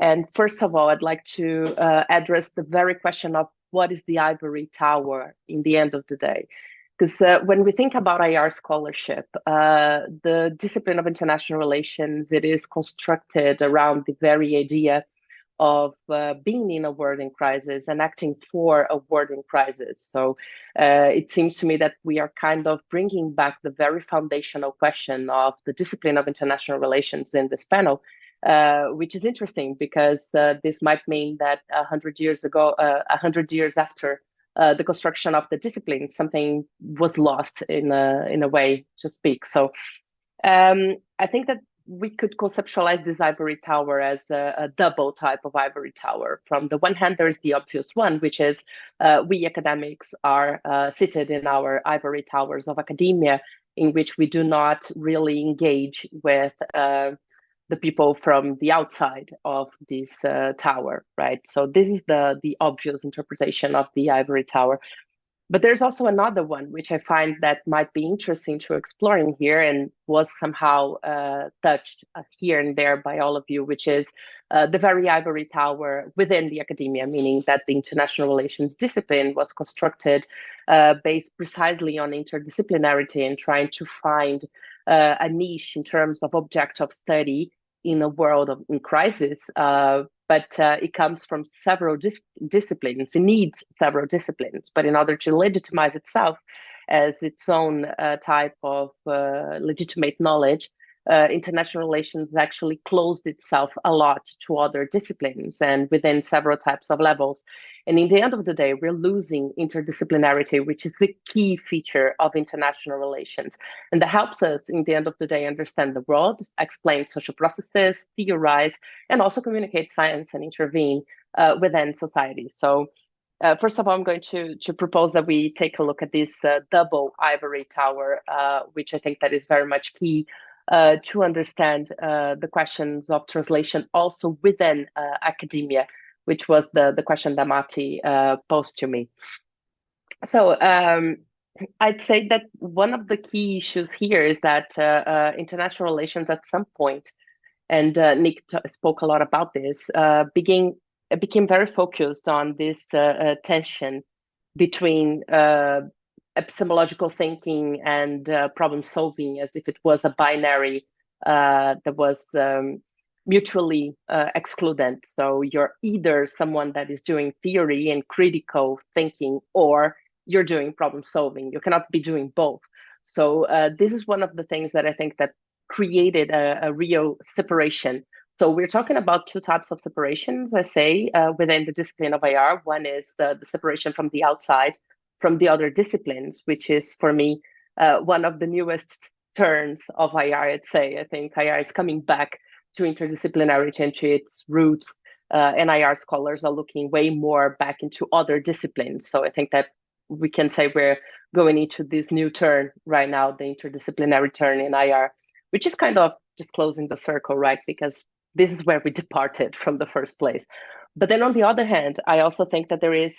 [SPEAKER 6] And first of all, I'd like to address the very question of what is the ivory tower in the end of the day? Because when we think about IR scholarship, the discipline of international relations, it is constructed around the very idea of being in a world in crisis and acting for a world in crisis. So it seems to me that we are kind of bringing back the very foundational question of the discipline of international relations in this panel, which is interesting because this might mean that 100 years ago, 100 years after the construction of the discipline, something was lost in a way to speak. So I think that we could conceptualize this ivory tower as a double type of ivory tower. From the one hand, there's the obvious one, which is we academics are seated in our ivory towers of academia, in which we do not really engage with the people from the outside of this tower, right? So this is the obvious interpretation of the ivory tower. But there's also another one, which I find that might be interesting to explore in here and was somehow touched here and there by all of you, which is the very ivory tower within the academia, meaning that the international relations discipline was constructed based precisely on interdisciplinarity and trying to find a niche in terms of object of study in a world in crisis. But it comes from several disciplines. It needs several disciplines, but in order to legitimize itself as its own type of legitimate knowledge, international relations actually closed itself a lot to other disciplines and within several types of levels. And in the end of the day, we're losing interdisciplinarity, which is the key feature of international relations. And that helps us, in the end of the day, understand the world, explain social processes, theorize, and also communicate science and intervene within society. So first of all, I'm going to propose that we take a look at this double ivory tower, which I think that is very much key to understand the questions of translation also within academia, which was the question that Mati posed to me. So I'd say that one of the key issues here is that international relations at some point, and Nick spoke a lot about this, became very focused on this tension between epistemological thinking and problem solving, as if it was a binary that was mutually excludent. So you're either someone that is doing theory and critical thinking, or you're doing problem solving. You cannot be doing both. So this is one of the things that I think that created a real separation. So we're talking about two types of separations, I say, within the discipline of IR. One is the separation from the outside, from the other disciplines, which is, for me, one of the newest turns of IR, I'd say. I think IR is coming back to interdisciplinarity and to its roots, and IR scholars are looking way more back into other disciplines. So I think that we can say we're going into this new turn right now, the interdisciplinary turn in IR, which is kind of just closing the circle, right? Because this is where we departed from the first place. But then on the other hand, I also think that there is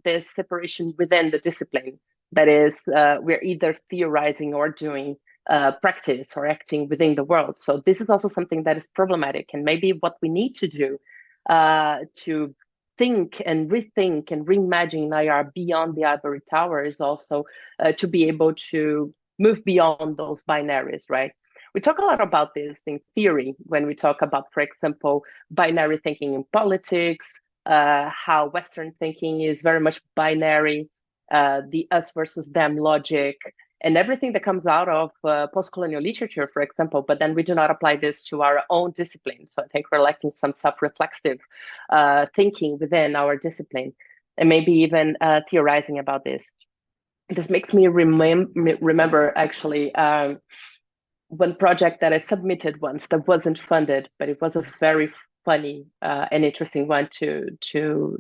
[SPEAKER 6] this separation within the discipline. That is, we're either theorizing or doing practice or acting within the world. So this is also something that is problematic. And maybe what we need to do to think and rethink and reimagine IR beyond the ivory tower is also to be able to move beyond those binaries, right? We talk a lot about this in theory when we talk about, for example, binary thinking in politics, how Western thinking is very much binary, the us versus them logic, and everything that comes out of post-colonial literature, for example, but then we do not apply this to our own discipline. So I think we're lacking some self-reflexive thinking within our discipline, and maybe even theorizing about this. This makes me remember actually one project that I submitted once that wasn't funded, but it was a very funny and interesting one to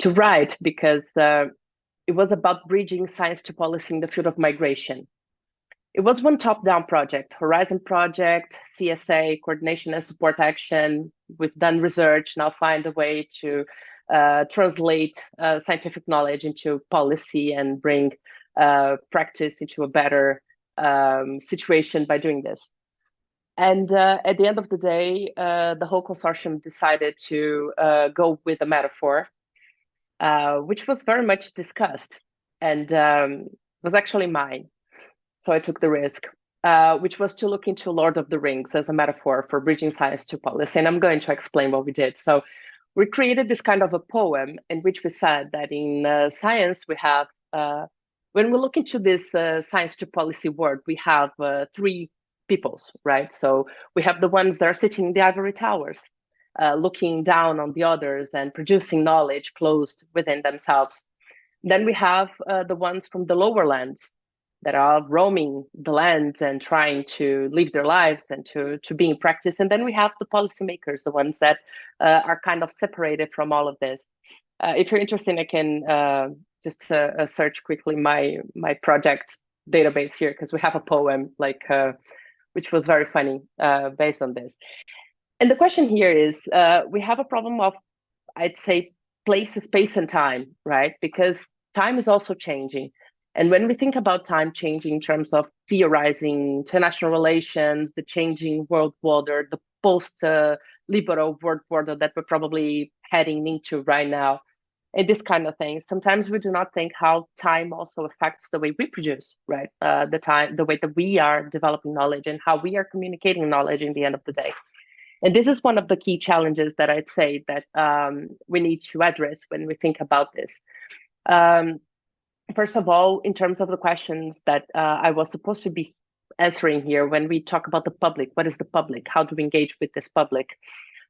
[SPEAKER 6] write, because it was about bridging science to policy in the field of migration. It was one top-down project, Horizon project, CSA, coordination and support action. We've done research, now find a way to translate scientific knowledge into policy and bring practice into a better situation by doing this. And at the end of the day, the whole consortium decided to go with a metaphor, which was very much discussed and was actually mine. So I took the risk, which was to look into Lord of the Rings as a metaphor for bridging science to policy. And I'm going to explain what we did. So we created this kind of a poem in which we said that in science, we have, when we look into this science to policy word, we have three peoples, right? So we have the ones that are sitting in the ivory towers, looking down on the others and producing knowledge closed within themselves. Then we have the ones from the lower lands that are roaming the lands and trying to live their lives and to be in practice. And then we have the policymakers, the ones that are kind of separated from all of this. If you're interested, I can just search quickly my project database here, because we have a poem which was very funny based on this. And the question here is, we have a problem of, I'd say, place, space, and time, right? Because time is also changing. And when we think about time changing in terms of theorizing international relations, the changing world order, the post-liberal world order that we're probably heading into right now, and this kind of thing, sometimes we do not think how time also affects the way we produce, right? The way that we are developing knowledge and how we are communicating knowledge in the end of the day. And this is one of the key challenges that I'd say that we need to address when we think about this. First of all, in terms of the questions that I was supposed to be answering here, when we talk about the public, what is the public? How do we engage with this public?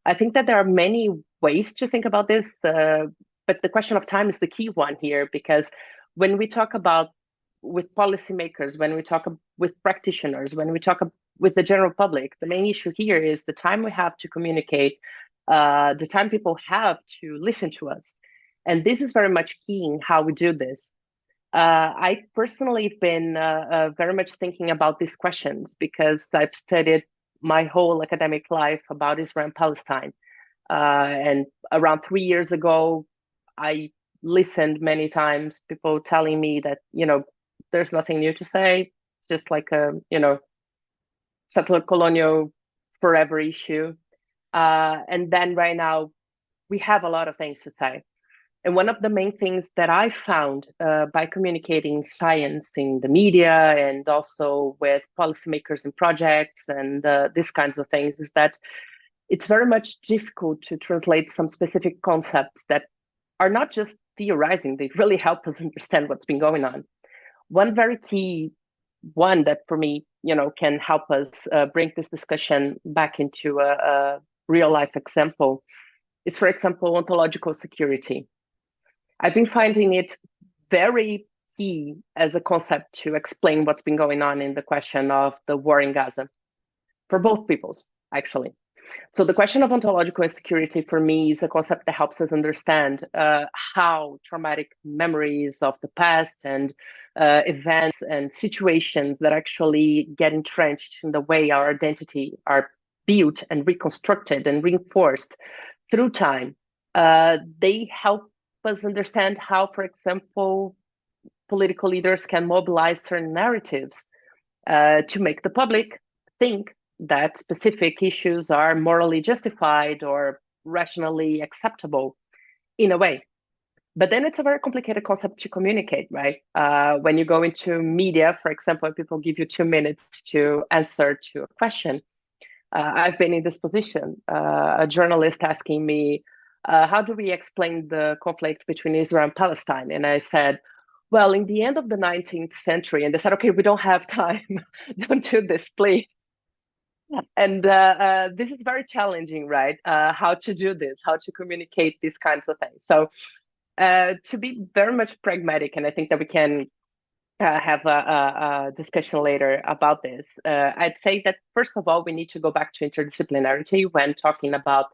[SPEAKER 6] I think that there are many ways to think about this, but the question of time is the key one here, because when we talk about with policymakers, when we talk with practitioners, when we talk with the general public, the main issue here is the time we have to communicate, the time people have to listen to us. And this is very much key in how we do this. I personally have been very much thinking about these questions because I've studied my whole academic life about Israel and Palestine. And around 3 years ago, I listened many times, people telling me that, there's nothing new to say, just like a, settler colonial forever issue. And then right now, we have a lot of things to say. And one of the main things that I found by communicating science in the media and also with policymakers and projects and these kinds of things is that it's very much difficult to translate some specific concepts that are not just theorizing, they really help us understand what's been going on. One very key one that for me, can help us bring this discussion back into a real life example is, for example, ontological security. I've been finding it very key as a concept to explain what's been going on in the question of the war in Gaza for both peoples, actually. So the question of ontological insecurity for me is a concept that helps us understand how traumatic memories of the past and events and situations that actually get entrenched in the way our identity are built and reconstructed and reinforced through time. They help us understand how, for example, political leaders can mobilize certain narratives to make the public think that specific issues are morally justified or rationally acceptable in a way. But then it's a very complicated concept to communicate, right? When you go into media, for example, people give you 2 minutes to answer to a question. I've been in this position, a journalist asking me, how do we explain the conflict between Israel and Palestine? And I said, well, in the end of the 19th century, and they said, okay, we don't have time. Don't do this, please. And this is very challenging, right? How to do this, how to communicate these kinds of things. So to be very much pragmatic, and I think that we can have a discussion later about this, I'd say that, first of all, we need to go back to interdisciplinarity when talking about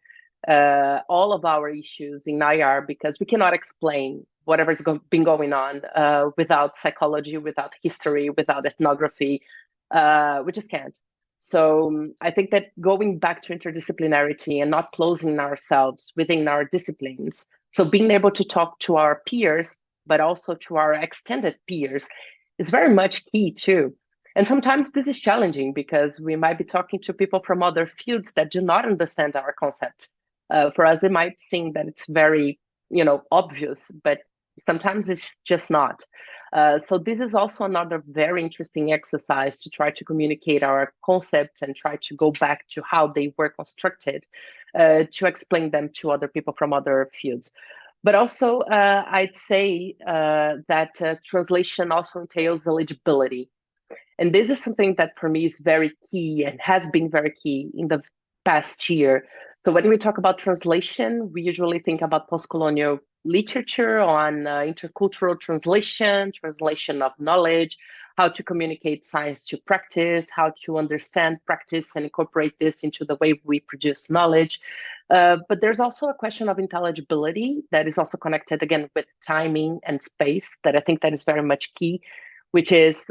[SPEAKER 6] all of our issues in IR, because we cannot explain whatever's been going on without psychology, without history, without ethnography, we just can't. So I think that going back to interdisciplinarity and not closing ourselves within our disciplines, so being able to talk to our peers, but also to our extended peers, is very much key too. And sometimes this is challenging because we might be talking to people from other fields that do not understand our concepts. For us, it might seem that it's very, obvious, but sometimes it's just not. So this is also another very interesting exercise to try to communicate our concepts and try to go back to how they were constructed, to explain them to other people from other fields. But also, I'd say that translation also entails eligibility. And this is something that for me is very key and has been very key in the past year. So when we talk about translation, we usually think about post-colonial literature on intercultural translation, translation of knowledge, how to communicate science to practice, how to understand practice and incorporate this into the way we produce knowledge. But there's also a question of intelligibility that is also connected again with timing and space that I think that is very much key, which is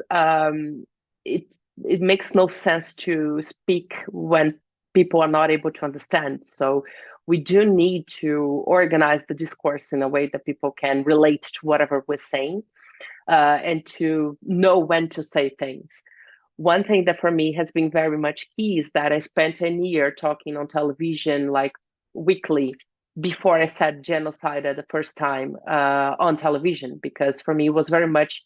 [SPEAKER 6] it makes no sense to speak when people are not able to understand. So we do need to organize the discourse in a way that people can relate to whatever we're saying, and to know when to say things. One thing that for me has been very much key is that I spent a year talking on television, like weekly, before I said genocide at the first time on television, because for me it was very much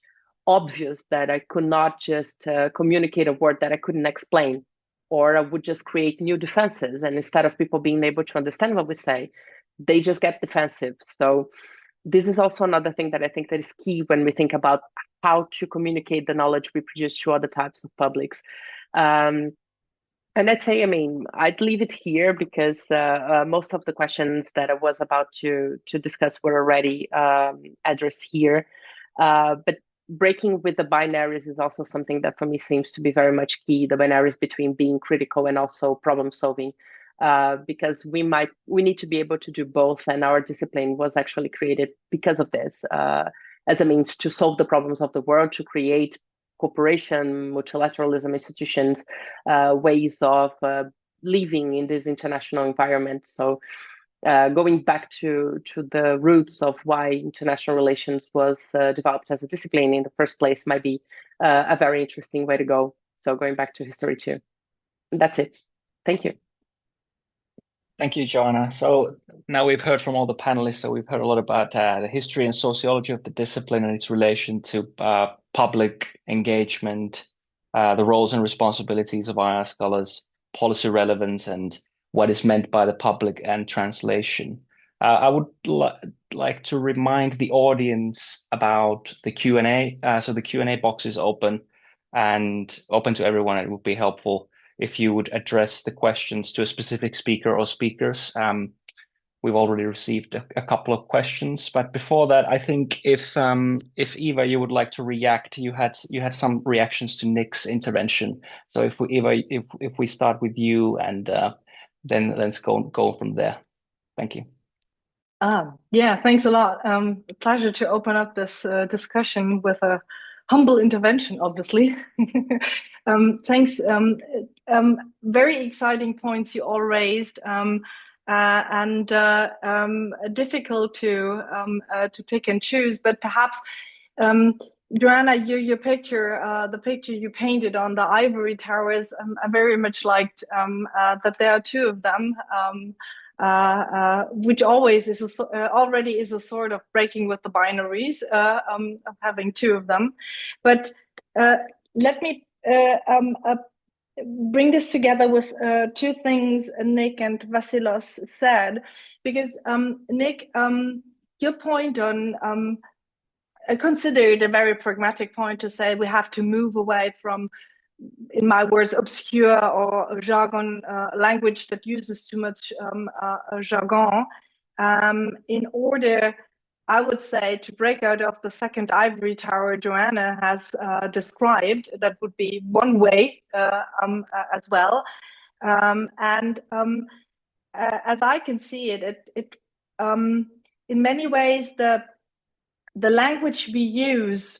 [SPEAKER 6] obvious that I could not just communicate a word that I couldn't explain, or I would just create new defenses. And instead of people being able to understand what we say, they just get defensive. So this is also another thing that I think that is key when we think about how to communicate the knowledge we produce to other types of publics. And I'd say, I'd leave it here because most of the questions that I was about to discuss were already addressed here. But breaking with the binaries is also something that for me seems to be very much key, the binaries between being critical and also problem solving, because we need to be able to do both, and our discipline was actually created because of this, as a means to solve the problems of the world, to create cooperation, multilateralism, institutions, ways of living in this international environment. So going back to the roots of why international relations was developed as a discipline in the first place might be a very interesting way to go. So going back to history too. And that's it. Thank you.
[SPEAKER 2] Thank you, Joanna. So now we've heard from all the panelists, so we've heard a lot about the history and sociology of the discipline and its relation to public engagement, the roles and responsibilities of IR scholars, policy relevance, and what is meant by the public and translation. I would like to remind the audience about the Q&A. So the Q&A box is open and open to everyone. It would be helpful if you would address the questions to a specific speaker or speakers. We've already received a couple of questions, but before that, I think if Eva, you would like to react, you had some reactions to Nick's intervention. So if we start with you, and then let's go from there. Thank you.
[SPEAKER 4] Yeah, thanks a lot. A pleasure to open up this discussion with a humble intervention, obviously. Thanks. Very exciting points you all raised, and difficult to pick and choose. But perhaps, Joanna, your picture, the picture you painted on the ivory towers, I very much liked that there are two of them. Which always is already is a sort of breaking with the binaries of having two of them. But let me bring this together with two things Nick and Vasilos said, because Nick, your point on I consider it a very pragmatic point to say we have to move away from, in my words, obscure or jargon language that uses too much jargon in order, I would say, to break out of the second ivory tower Joanna has described. That would be one way as well. And as I can see it, in many ways, the language we use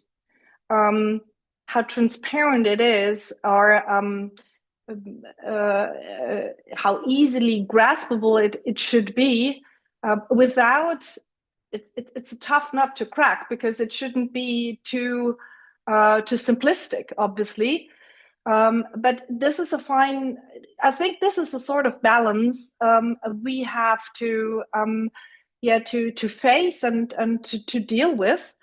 [SPEAKER 4] how transparent it is, or how easily graspable it should be, without it's a tough nut to crack, because it shouldn't be too simplistic, obviously. But this is a fine, I think this is a sort of balance we have to face and to deal with,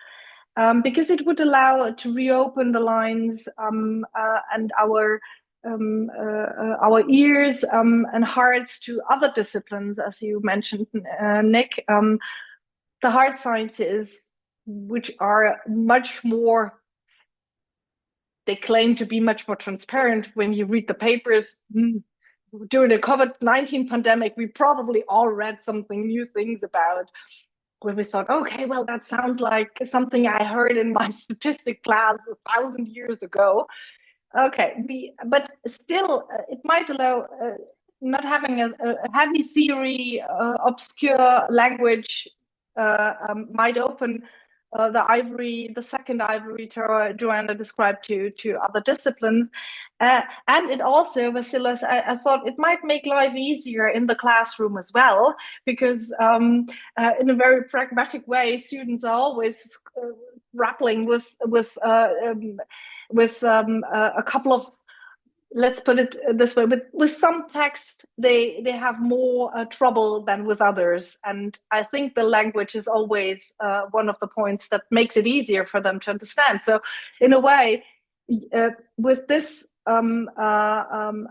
[SPEAKER 4] because it would allow to reopen the lines and our ears and hearts to other disciplines, as you mentioned, Nick. The hard sciences, which are much more, they claim to be much more transparent. When you read the papers during the COVID-19 pandemic, we probably all read something, new things about, where we thought, okay, well, that sounds like something I heard in my statistics class 1,000 years ago. Okay, but still, it might allow not having a heavy theory, obscure language might open the second ivory tower Joanna described to other disciplines. And it also, Vasilis, I thought it might make life easier in the classroom as well, because in a very pragmatic way, students are always grappling with a couple of, let's put it this way, with some text they have more trouble than with others, and I think the language is always one of the points that makes it easier for them to understand. So in a way, with this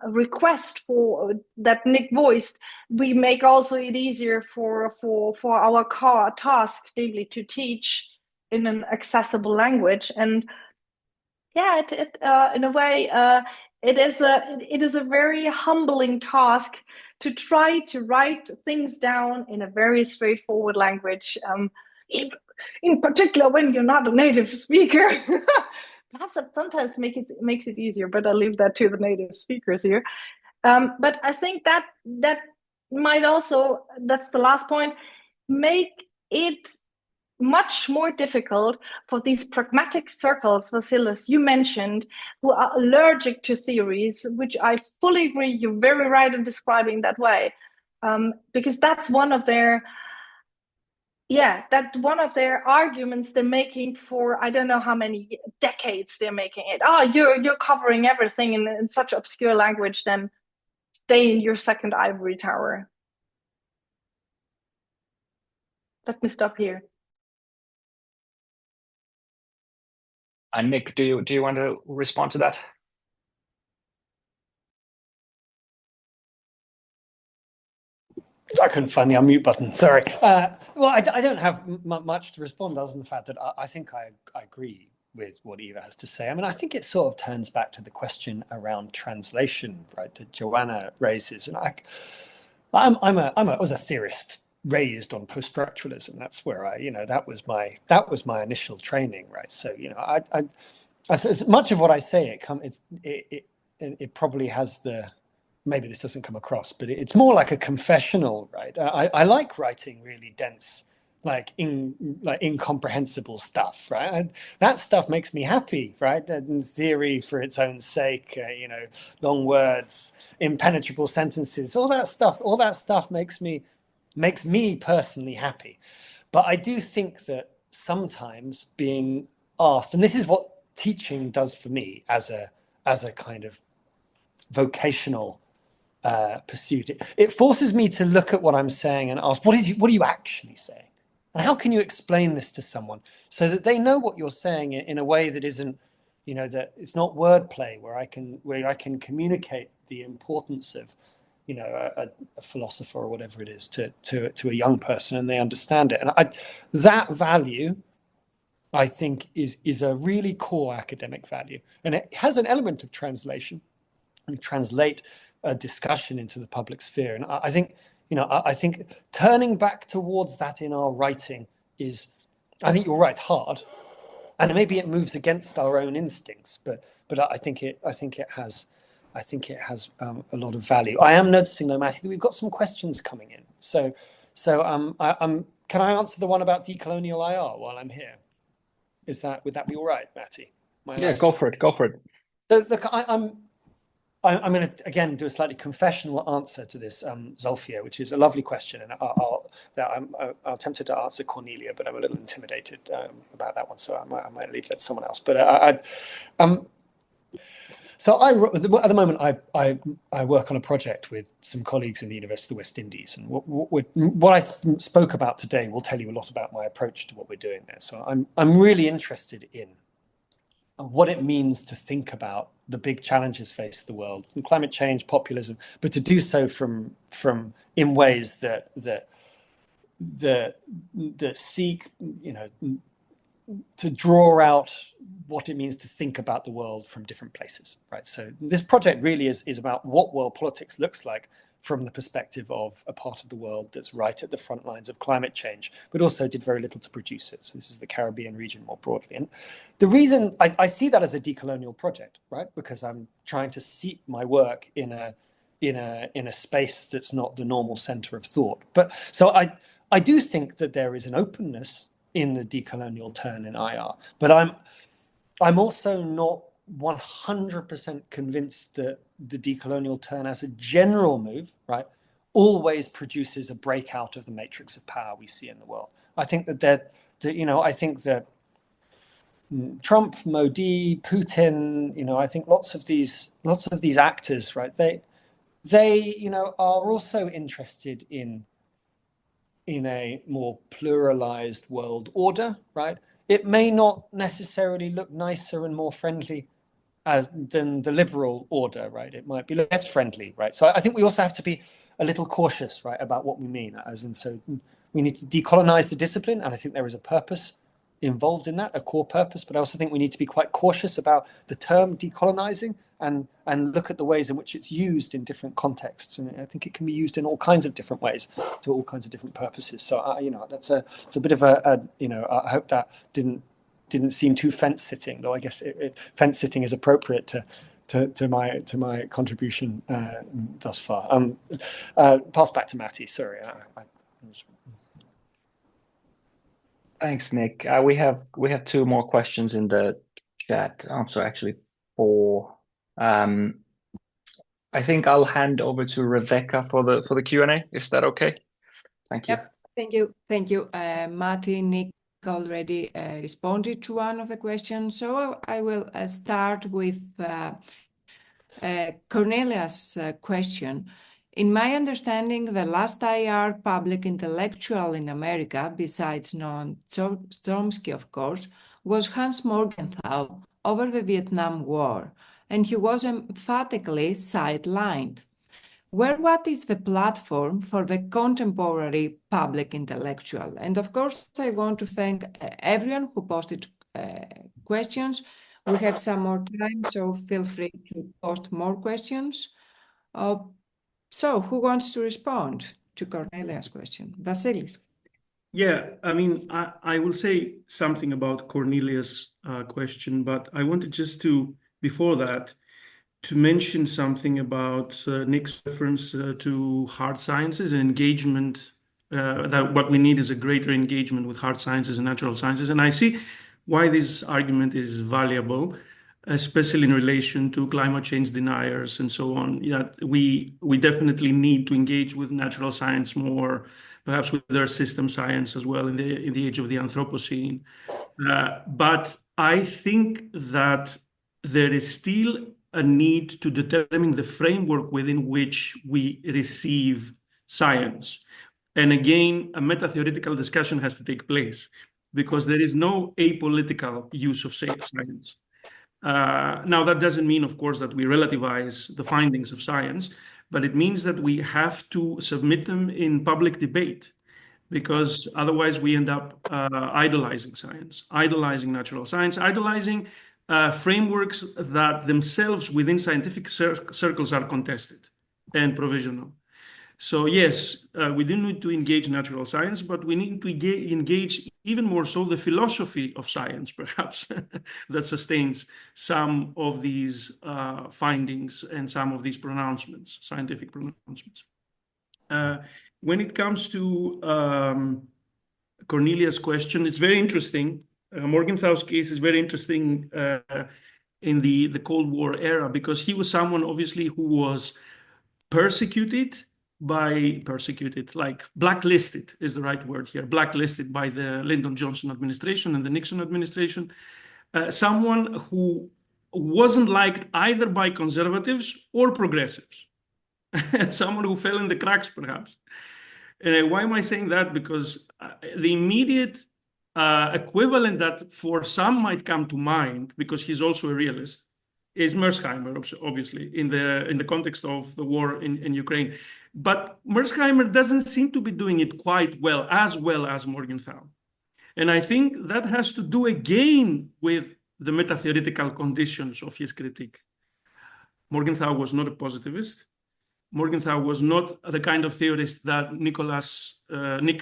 [SPEAKER 4] request for that Nick voiced, we make also it easier for our core task, namely to teach in an accessible language. And yeah, it in a way, it is a very humbling task to try to write things down in a very straightforward language, in particular when you're not a native speaker. Perhaps that sometimes makes it easier, but I'll leave that to the native speakers here. But I think that might also, that's the last point, make it much more difficult for these pragmatic circles, Vasilis, you mentioned, who are allergic to theories, which I fully agree, you're very right in describing that way, because that's one of their arguments they're making for, I don't know how many decades they're making it. You're covering everything in such obscure language, then stay in your second ivory tower. Let me stop here.
[SPEAKER 2] Nick, do you want to respond to that?
[SPEAKER 3] I couldn't find the unmute button. Sorry. Well, I don't have much to respond other than the fact that I think I agree with what Eva has to say. I mean, I think it sort of turns back to the question around translation, right, that Joanna raises. And I was a theorist raised on post-structuralism. That's where that was my initial training, right? So I as much of what I say, it probably has the, maybe this doesn't come across, but it's more like a confessional, right? I like writing really dense, like incomprehensible stuff, right? That stuff makes me happy, right? And theory for its own sake, long words, impenetrable sentences, all that stuff makes me personally happy. But I do think that sometimes being asked, and this is what teaching does for me as a kind of vocational pursuit, it forces me to look at what I'm saying and ask, what are you actually saying? And how can you explain this to someone so that they know what you're saying in a way that isn't, that it's not wordplay, where I can communicate the importance of, a philosopher or whatever it is to a young person, and they understand it. And that value, I think, is a really core academic value, and it has an element of translation and translate a discussion into the public sphere. And I think, I think turning back towards that in our writing is, I think you're right, hard, and maybe it moves against our own instincts, but I think it has a lot of value. I am noticing though, Matthew, that we've got some questions coming in. So can I answer the one about decolonial IR while I'm here? Would that be all right, Matty?
[SPEAKER 2] Yeah, go for it. Go for it.
[SPEAKER 3] So look, I'm going to again do a slightly confessional answer to this, Zulfia, which is a lovely question, and I'm tempted to answer Cornelia, but I'm a little intimidated about that one, so I might leave that to someone else. But so at the moment I work on a project with some colleagues in the University of the West Indies, and what I spoke about today will tell you a lot about my approach to what we're doing there. So I'm really interested in what it means to think about the big challenges faced the world, from climate change, populism, but to do so from in ways that seek, to draw out what it means to think about the world from different places, right? So this project really is about what world politics looks like from the perspective of a part of the world that's right at the front lines of climate change, but also did very little to produce it. So this is the Caribbean region more broadly. And the reason I see that as a decolonial project, right? Because I'm trying to seat my work in a space that's not the normal center of thought. But so I do think that there is an openness in the decolonial turn in IR, but I'm also not 100% convinced that the decolonial turn as a general move, right, always produces a breakout of the matrix of power we see in the world. I think I think that Trump, Modi, Putin, I think lots of these actors, right, they are also interested in a more pluralized world order, right? It may not necessarily look nicer and more friendly than the liberal order, right? It might be less friendly, right? So I think we also have to be a little cautious, right, about what we mean. As in, so we need to decolonize the discipline, and I think there is a purpose involved in that, a core purpose. But I also think we need to be quite cautious about the term decolonizing and look at the ways in which it's used in different contexts. And I think it can be used in all kinds of different ways to all kinds of different purposes. So it's a bit of I hope that didn't seem too fence sitting, though I guess fence sitting is appropriate to my contribution thus far. Pass back to Matty. Sorry.
[SPEAKER 2] Thanks, Nick. We have two more questions in the chat. So actually 4. I think I'll hand over to Rebecca for the Q&A. Is that okay? Thank you.
[SPEAKER 1] Yep. Thank you. Matty, Nick already responded to one of the questions, so I will start with Cornelia's question. In my understanding, the last IR public intellectual in America, besides Noam Chomsky, of course, was Hans Morgenthau over the Vietnam War, and he was emphatically sidelined. What is the platform for the contemporary public intellectual? And of course, I want to thank everyone who posted questions. We have some more time, so feel free to post more questions. So who wants to respond to Cornelia's question? Vasilis.
[SPEAKER 5] Yeah, I mean, I will say something about Cornelia's question, but I wanted just to, before that, to mention something about Nick's reference to hard sciences and engagement, that what we need is a greater engagement with hard sciences and natural sciences. And I see why this argument is valuable, especially in relation to climate change deniers and so on. Yeah, we definitely need to engage with natural science more, perhaps with their system science as well in the age of the Anthropocene. But I think that there is still a need to determine the framework within which we receive science. And again, a meta-theoretical discussion has to take place because there is no apolitical use of science. Now, that doesn't mean, of course, that we relativize the findings of science, but it means that we have to submit them in public debate, because otherwise we end up idolizing science, idolizing natural science, idolizing frameworks that themselves within scientific circles are contested and provisional. So yes, we do need to engage natural science, but we need to engage even more so the philosophy of science, perhaps, that sustains some of these findings and some of these pronouncements, scientific pronouncements. When it comes to Cornelia's question, it's very interesting Morgenthau's case is very interesting in the Cold War era, because he was someone obviously who was like blacklisted is the right word here, blacklisted by the Lyndon Johnson administration and the Nixon administration. Someone who wasn't liked either by conservatives or progressives. Someone who fell in the cracks, perhaps. Why am I saying that? Because the immediate equivalent that for some might come to mind, because he's also a realist, is Mearsheimer, obviously, in the context of the war in Ukraine. But Mearsheimer doesn't seem to be doing it quite well as Morgenthau. And I think that has to do again with the meta-theoretical conditions of his critique. Morgenthau was not a positivist. Morgenthau was not the kind of theorist that Nick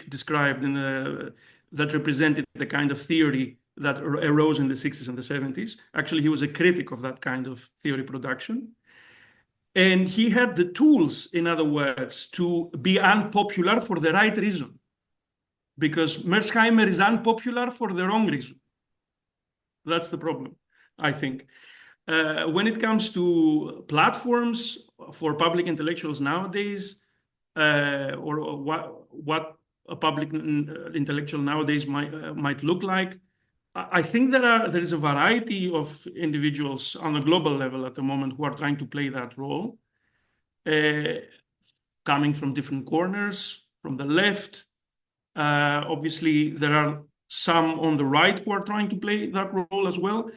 [SPEAKER 5] described that represented the kind of theory that arose in the 60s and the 70s. Actually, he was a critic of that kind of theory production. And he had the tools, in other words, to be unpopular for the right reason. Because Mearsheimer is unpopular for the wrong reason. That's the problem, I think. When it comes to platforms for public intellectuals nowadays, or what a public intellectual nowadays might look like, I think there is a variety of individuals on a global level at the moment who are trying to play that role, coming from different corners, from the left. Obviously, there are some on the right who are trying to play that role as well.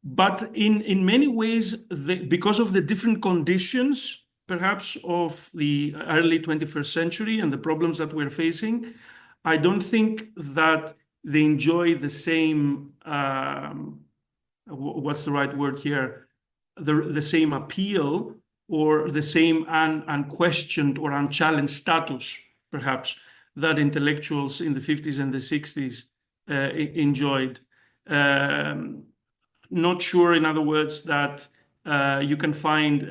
[SPEAKER 5] But in many ways, because of the different conditions, perhaps, of the early 21st century and the problems that we're facing, I don't think that they enjoy the same, what's the right word here, the same appeal or the same unquestioned or unchallenged status, perhaps, that intellectuals in the 50s and the 60s enjoyed. Not sure, in other words, that you can find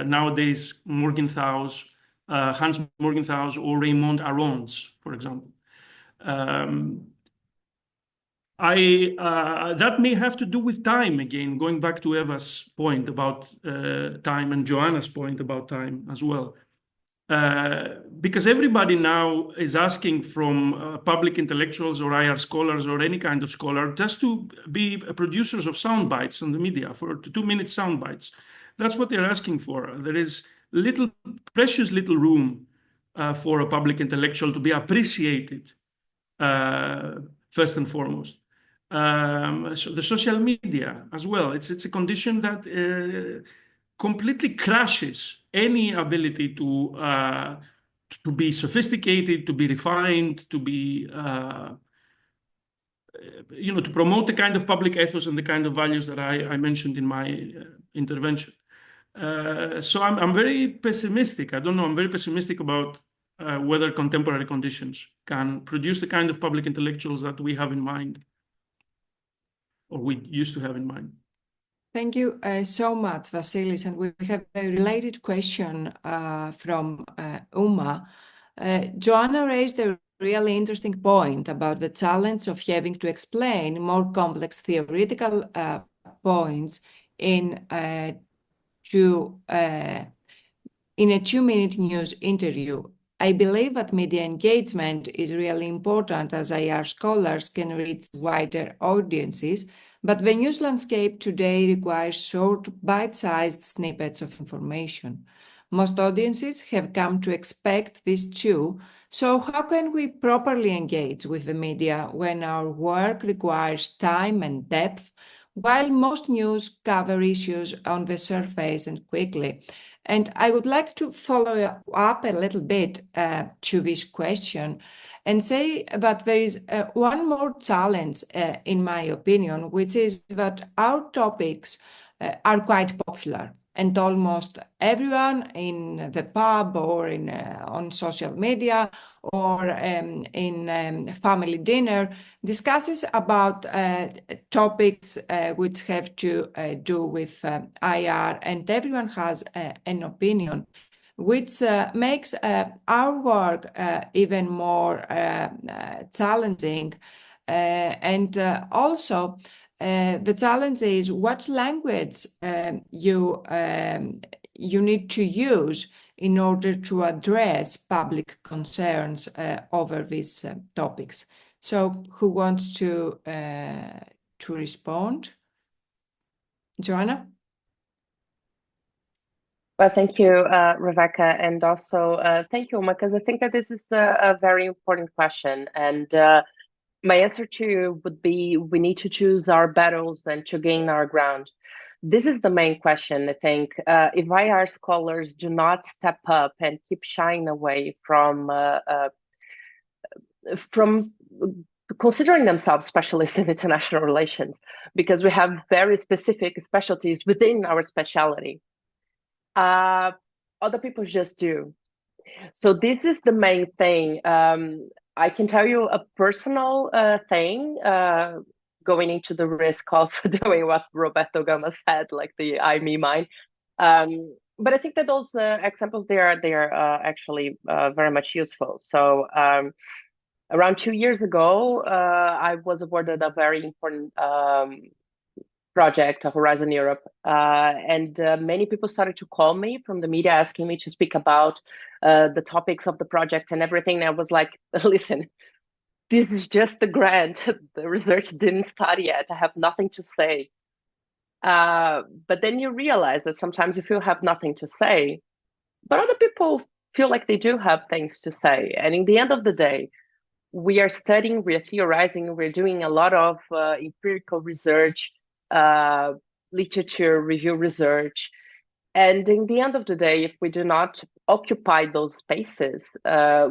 [SPEAKER 5] nowadays Morgenthau's, Hans Morgenthau's or Raymond Aron's, for example. That may have to do with time, again, going back to Eva's point about time and Joanna's point about time as well. Because everybody now is asking from public intellectuals or IR scholars or any kind of scholar just to be producers of sound bites on the media, for 2-minute sound bites. That's what they're asking for. There is precious little room for a public intellectual to be appreciated, first and foremost. So the social media as well, it's a condition that completely crashes any ability to be sophisticated, to be refined, to be to promote the kind of public ethos and the kind of values that I mentioned in my intervention. So I'm very pessimistic. I don't know. I'm very pessimistic about whether contemporary conditions can produce the kind of public intellectuals that we have in mind, or we used to have in mind.
[SPEAKER 1] Thank you so much, Vasilis. And we have a related question from Uma. Joanna raised a really interesting point about the challenge of having to explain more complex theoretical points in a 2-minute news interview. I believe that media engagement is really important, as IR scholars can reach wider audiences, but the news landscape today requires short, bite-sized snippets of information. Most audiences have come to expect this too, so how can we properly engage with the media when our work requires time and depth, while most news cover issues on the surface and quickly? And I would like to follow up a little bit to this question and say that there is one more challenge, in my opinion, which is that our topics are quite popular. And almost everyone in the pub or on social media or in family dinner discusses about topics which have to do with IR, and everyone has an opinion, which makes our work even more challenging And also, the challenge is what language you need to use in order to address public concerns over these topics. So, who wants to respond? Joanna?
[SPEAKER 6] Well, thank you, Rebecca, and also thank you, Uma, because I think that this is a very important question. And my answer to you would be, we need to choose our battles and to gain our ground. This is the main question, I think. If IR scholars do not step up and keep shying away from considering themselves specialists in international relations, because we have very specific specialties within our specialty, other people just do. So this is the main thing. I can tell you a personal thing, going into the risk of doing what Roberto Gama said, like the I, me, mine. But I think that those examples, they are actually very much useful. So around 2 years ago, I was awarded a very important project of Horizon Europe. And many people started to call me from the media asking me to speak about the topics of the project and everything. And I was like, listen, this is just the grant. The research didn't start yet. I have nothing to say. But then you realize that sometimes you feel have nothing to say, but other people feel like they do have things to say. And in the end of the day, we are studying, we're theorizing, we're doing a lot of empirical research, literature review research. And in the end of the day, if we do not occupy those spaces,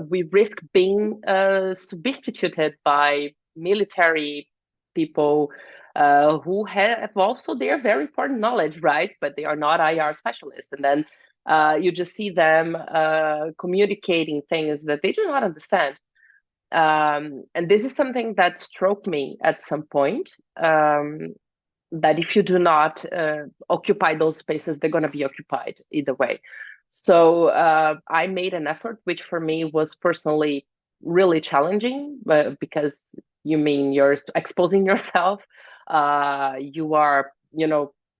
[SPEAKER 6] we risk being substituted by military people who have also their very important knowledge, right? But they are not IR specialists. And then you just see them communicating things that they do not understand. And this is something that struck me at some point, that if you do not occupy those spaces, they're going to be occupied either way. So I made an effort, which for me was personally really challenging, because you're exposing yourself. You are,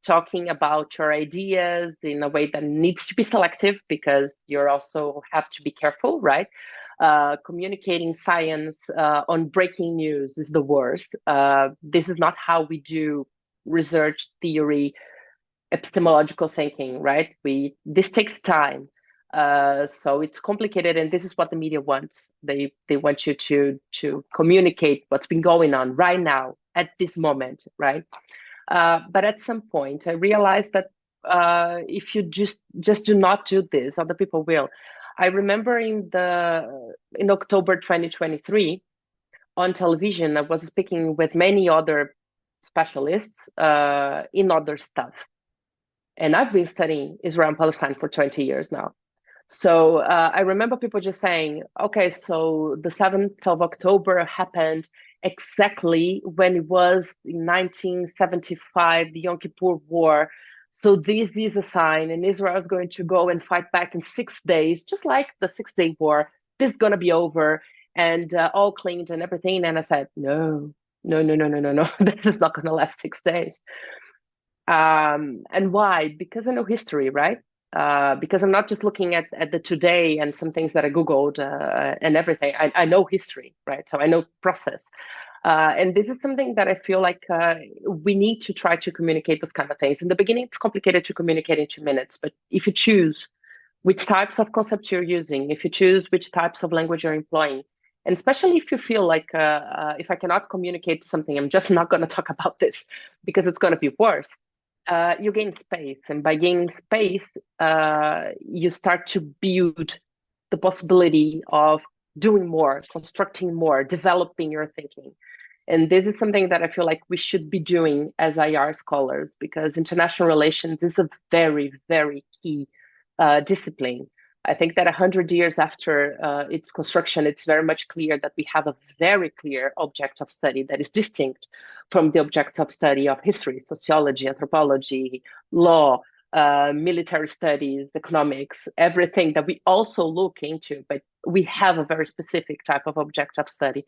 [SPEAKER 6] talking about your ideas in a way that needs to be selective, because you also have to be careful, right? Communicating science on breaking news is the worst. This is not how we do research, theory, epistemological thinking, right? This takes time. So it's complicated, and this is what the media wants. They want you to communicate what's been going on right now at this moment, right? But at some point, I realized that if you just do not do this, other people will. I remember in October 2023 on television, I was speaking with many other specialists in other stuff. And I've been studying Israel and Palestine for 20 years now. So I remember people just saying, okay, so the 7th of October happened exactly when it was in 1975, the Yom Kippur War. So this is a sign, and Israel is going to go and fight back in 6 days, just like the 6-Day War. This is going to be over and all cleaned and everything. And I said, no. This is not going to last 6 days. And why? Because I know history, right? Because I'm not just looking at the today and some things that I Googled and everything. I know history, right? So I know process. And this is something that I feel like we need to try to communicate those kind of things. In the beginning, it's complicated to communicate in 2 minutes, but if you choose which types of concepts you're using, if you choose which types of language you're employing, and especially if you feel like if I cannot communicate something, I'm just not going to talk about this because it's going to be worse. You gain space, and by gaining space, you start to build the possibility of doing more, constructing more, developing your thinking. And this is something that I feel like we should be doing as IR scholars, because international relations is a very, very key discipline. I think that 100 years after its construction, it's very much clear that we have a very clear object of study that is distinct from the object of study of history, sociology, anthropology, law, military studies, economics, everything that we also look into, but we have a very specific type of object of study.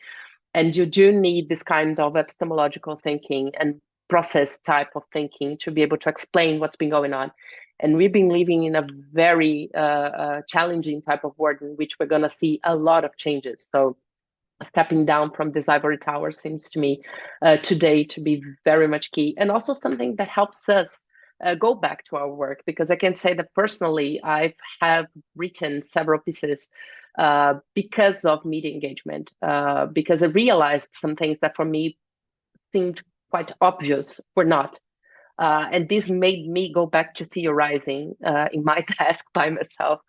[SPEAKER 6] And you do need this kind of epistemological thinking and process type of thinking to be able to explain what's been going on. And we've been living in a very challenging type of world in which we're going to see a lot of changes. So stepping down from this ivory tower seems to me today to be very much key, and also something that helps us go back to our work, because I can say that personally I have written several pieces because of media engagement, because I realized some things that for me seemed quite obvious were not. And this made me go back to theorizing in my task by myself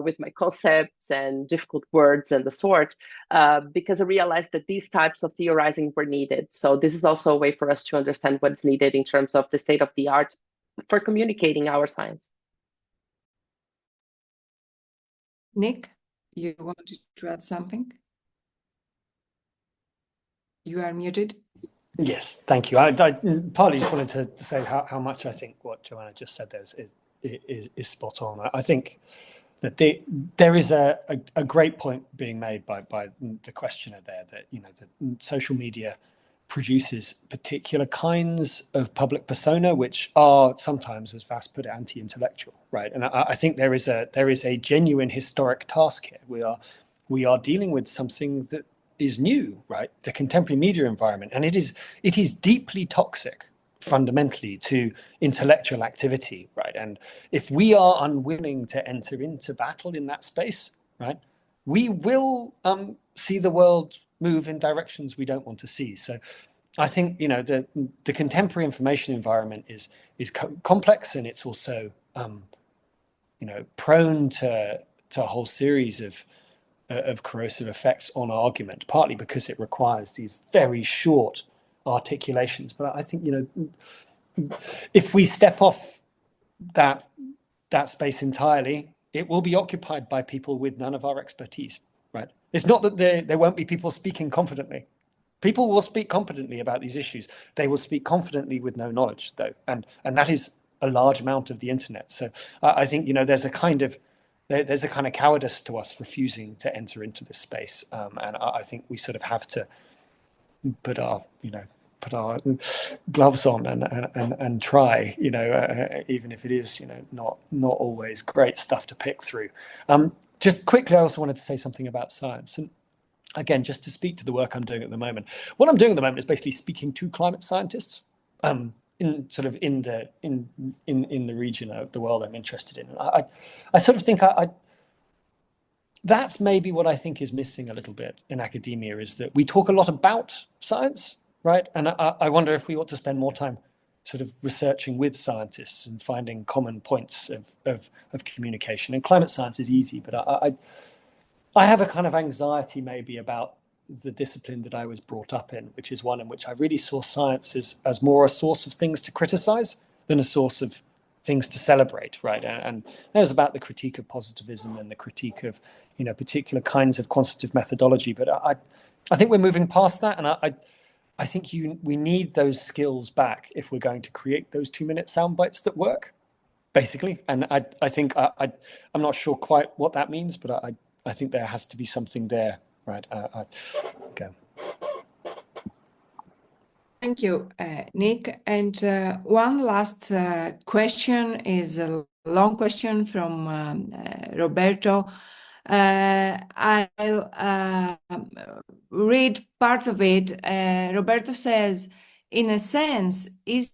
[SPEAKER 6] with my concepts and difficult words and the sort, because I realized that these types of theorizing were needed. So this is also a way for us to understand what is needed in terms of the state of the art for communicating our science.
[SPEAKER 1] Nick, you wanted to add something? You are muted.
[SPEAKER 3] Yes, thank you. I partly just wanted to say how much I think what Joanna just said there is spot on. I think that there is a great point being made by the questioner there, that that social media produces particular kinds of public persona which are sometimes, as Vas put it, anti-intellectual, right? And I think there is a genuine historic task here. We are dealing with something that is new, right? The contemporary media environment, and it is deeply toxic fundamentally to intellectual activity, right? And if we are unwilling to enter into battle in that space, right, we will see the world move in directions we don't want to see. So I think the contemporary information environment is complex, and it's also prone to a whole series of corrosive effects on argument, partly because it requires these very short articulations. But I think if we step off that space entirely, it will be occupied by people with none of our expertise, right? It's not that there won't be people speaking confidently. People will speak competently about these issues. They will speak confidently with no knowledge, though, and that is a large amount of the internet. So I think there's a kind of cowardice to us refusing to enter into this space, and I think we sort of have to put our gloves on and try, even if it is not always great stuff to pick through. Just quickly, I also wanted to say something about science, and again, just to speak to the work I'm doing at the moment. What I'm doing at the moment is basically speaking to climate scientists in the region of the world I'm interested in. I sort of think that's maybe what I think is missing a little bit in academia, is that we talk a lot about science, right? And I wonder if we ought to spend more time sort of researching with scientists and finding common points of communication. And climate science is easy, but I have a kind of anxiety maybe about the discipline that I was brought up in, which is one in which I really saw science as more a source of things to criticize than a source of things to celebrate, right? And that was about the critique of positivism and the critique of particular kinds of quantitative methodology. But I think we're moving past that, and I think we need those skills back if we're going to create those 2-minute sound bites that work, basically. And I think I'm not sure quite what that means, but I think there has to be something there, right? Okay.
[SPEAKER 1] Thank you, Nick. And one last question is a long question from Roberto. I'll read parts of it. Roberto says, in a sense, is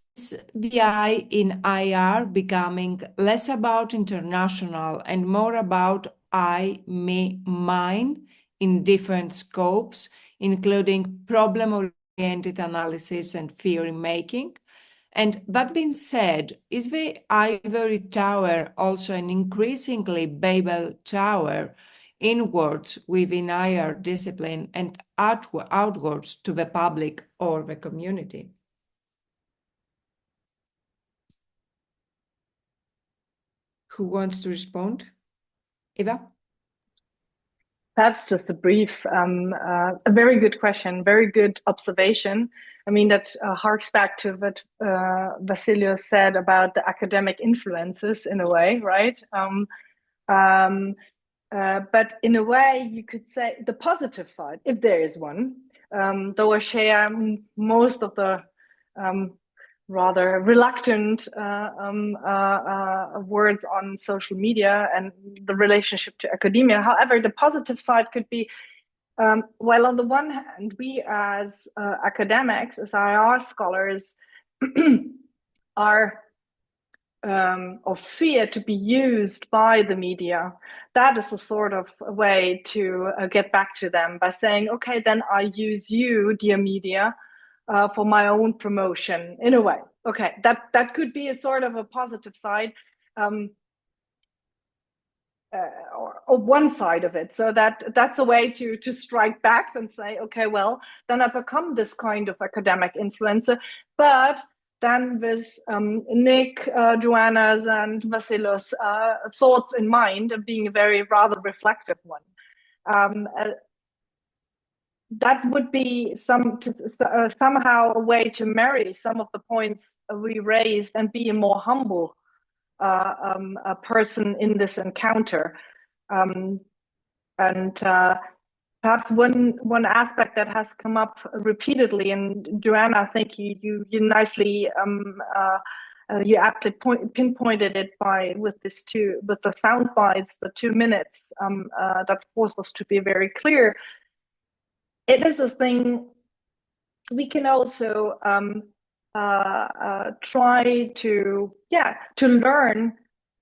[SPEAKER 1] BI in IR becoming less about international and more about I, me, mine in different scopes, including problem-oriented analysis and theory making? And that being said, is the Ivory Tower also an increasingly Babel Tower inwards within IR discipline and outwards to the public or the community? Who wants to respond? Eva?
[SPEAKER 4] Perhaps just a brief, a very good question, very good observation. I mean, that harks back to what Vasilios said about the academic influences in a way, right? But in a way, you could say the positive side, if there is one, though I share most of the rather reluctant words on social media and the relationship to academia. However, the positive side could be, while on the one hand, we as academics, as IR scholars, are of fear to be used by the media, that is a sort of a way to get back to them by saying, okay, then I use you, dear media, for my own promotion in a way. Okay, that could be a sort of a positive side, or one side of it. So that's a way to strike back and say, okay, well, then I become this kind of academic influencer, but then with Nick, Joanna's, and Vasilos' thoughts in mind, of being a very rather reflective one. That would be somehow a way to marry some of the points we raised and be a more humble a person in this encounter. Perhaps one aspect that has come up repeatedly, and Joanna, I think you nicely you aptly pinpointed it with the sound bites, the 2 minutes that forced us to be very clear. It is a thing we can also try to learn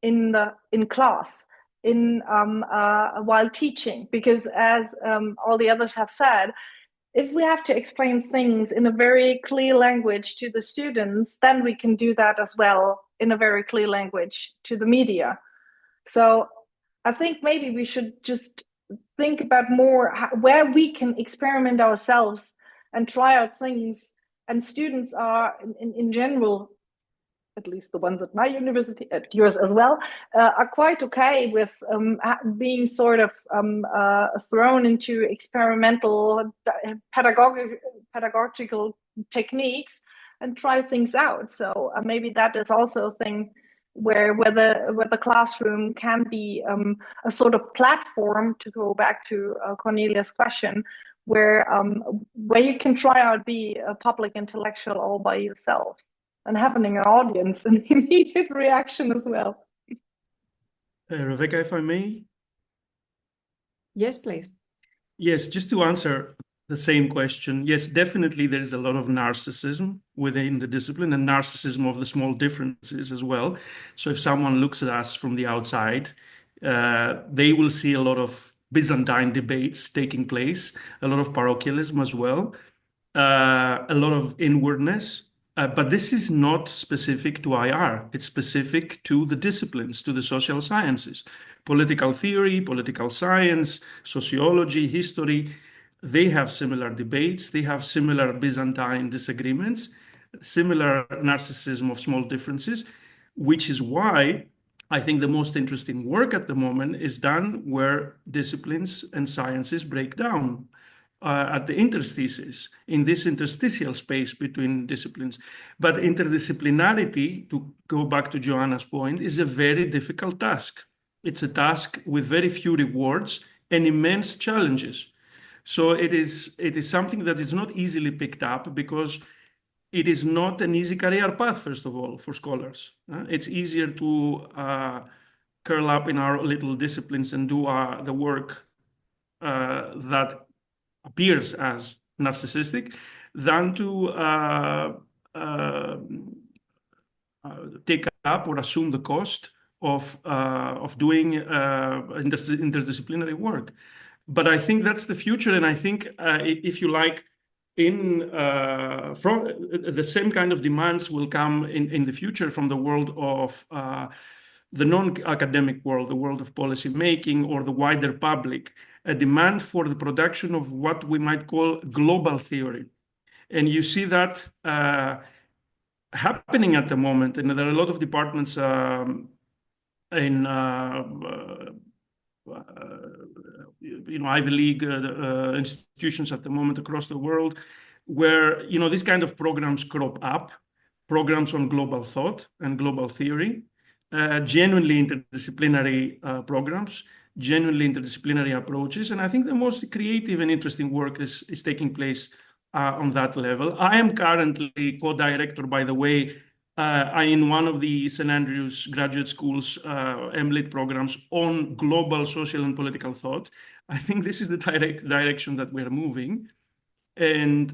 [SPEAKER 4] in class, while teaching, because as all the others have said, if we have to explain things in a very clear language to the students, then we can do that as well in a very clear language to the media. So I think maybe we should just think about more where we can experiment ourselves and try out things. And students are, in general, at least the ones at my university, at yours as well, are quite okay with being sort of thrown into experimental pedagogical techniques and try things out. So maybe that is also a thing where the classroom can be a sort of platform, to go back to Cornelia's question, where you can try out be a public intellectual all by yourself and having an audience and immediate reaction as well.
[SPEAKER 5] Rebecca, if I may?
[SPEAKER 1] Yes, please.
[SPEAKER 5] Yes, just to answer the same question. Yes, definitely there's a lot of narcissism within the discipline, and narcissism of the small differences as well. So if someone looks at us from the outside, they will see a lot of Byzantine debates taking place, a lot of parochialism as well, a lot of inwardness. But this is not specific to IR. It's specific to the disciplines, to the social sciences, political theory, political science, sociology, history. They have similar debates. They have similar Byzantine disagreements, similar narcissism of small differences, which is why I think the most interesting work at the moment is done where disciplines and sciences break down. At the interstices, in this interstitial space between disciplines. But interdisciplinarity, to go back to Joanna's point, is a very difficult task. It's a task with very few rewards and immense challenges. So it is something that is not easily picked up, because it is not an easy career path, first of all, for scholars. It's easier to curl up in our little disciplines and do the work that appears as narcissistic than to take up or assume the cost of doing interdisciplinary work. But I think that's the future, and I think if you like, from the same kind of demands will come in the future from the world of the non-academic world, the world of policy making, or the wider public, a demand for the production of what we might call global theory. And you see that happening at the moment. And there are a lot of departments in Ivy League institutions at the moment across the world, where these kind of programs crop up, programs on global thought and global theory, genuinely interdisciplinary programs, genuinely interdisciplinary approaches. And I think the most creative and interesting work is taking place on that level. I am currently co-director, by the way, in one of the St. Andrews Graduate School's MLIT programs on global social and political thought. I think this is the direction that we're moving. And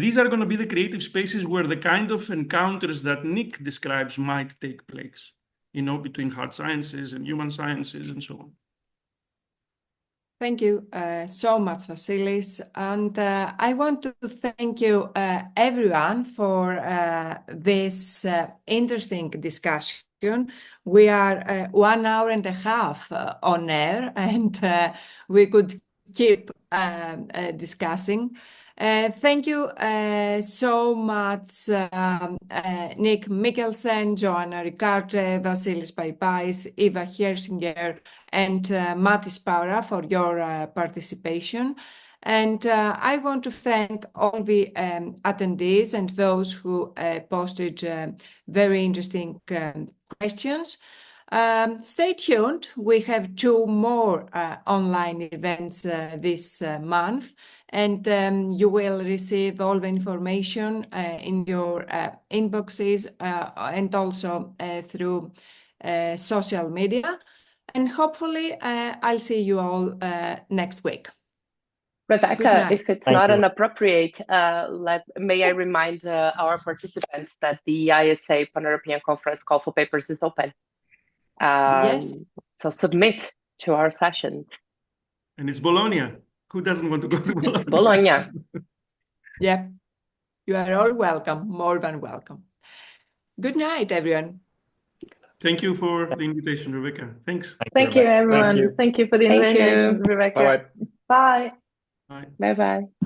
[SPEAKER 5] these are going to be the creative spaces where the kind of encounters that Nick describes might take place, between hard sciences and human sciences and so on.
[SPEAKER 1] Thank you so much, Vasilis. And I want to thank you, everyone, for this interesting discussion. We are 1 hour and a half on air, and we could keep discussing. Thank you so much, Nick Mikkelsen, Joanna Ricarte, Vasilis Paipais, Eva Hersinger, and Matis Paura for your participation. And I want to thank all the attendees and those who posted very interesting questions. Stay tuned. We have 2 more online events this month, and you will receive all the information in your inboxes and also through social media. And hopefully, I'll see you all next week.
[SPEAKER 6] Rebecca, if it's not
[SPEAKER 3] you.
[SPEAKER 6] inappropriate, may I remind our participants that the ISA Pan-European Conference call for papers is open.
[SPEAKER 1] Yes.
[SPEAKER 6] So submit to our sessions.
[SPEAKER 5] And it's Bologna. Who doesn't want to go to Bologna?
[SPEAKER 6] It's Bologna.
[SPEAKER 1] Yeah, you are all welcome, more than welcome. Good night, everyone.
[SPEAKER 5] Thank you for the invitation, Rebecca. Thanks.
[SPEAKER 4] Thank you, everyone. Thank you for the invitation, Rebecca.
[SPEAKER 2] All right.
[SPEAKER 4] Bye.
[SPEAKER 5] Bye.
[SPEAKER 6] Bye-bye.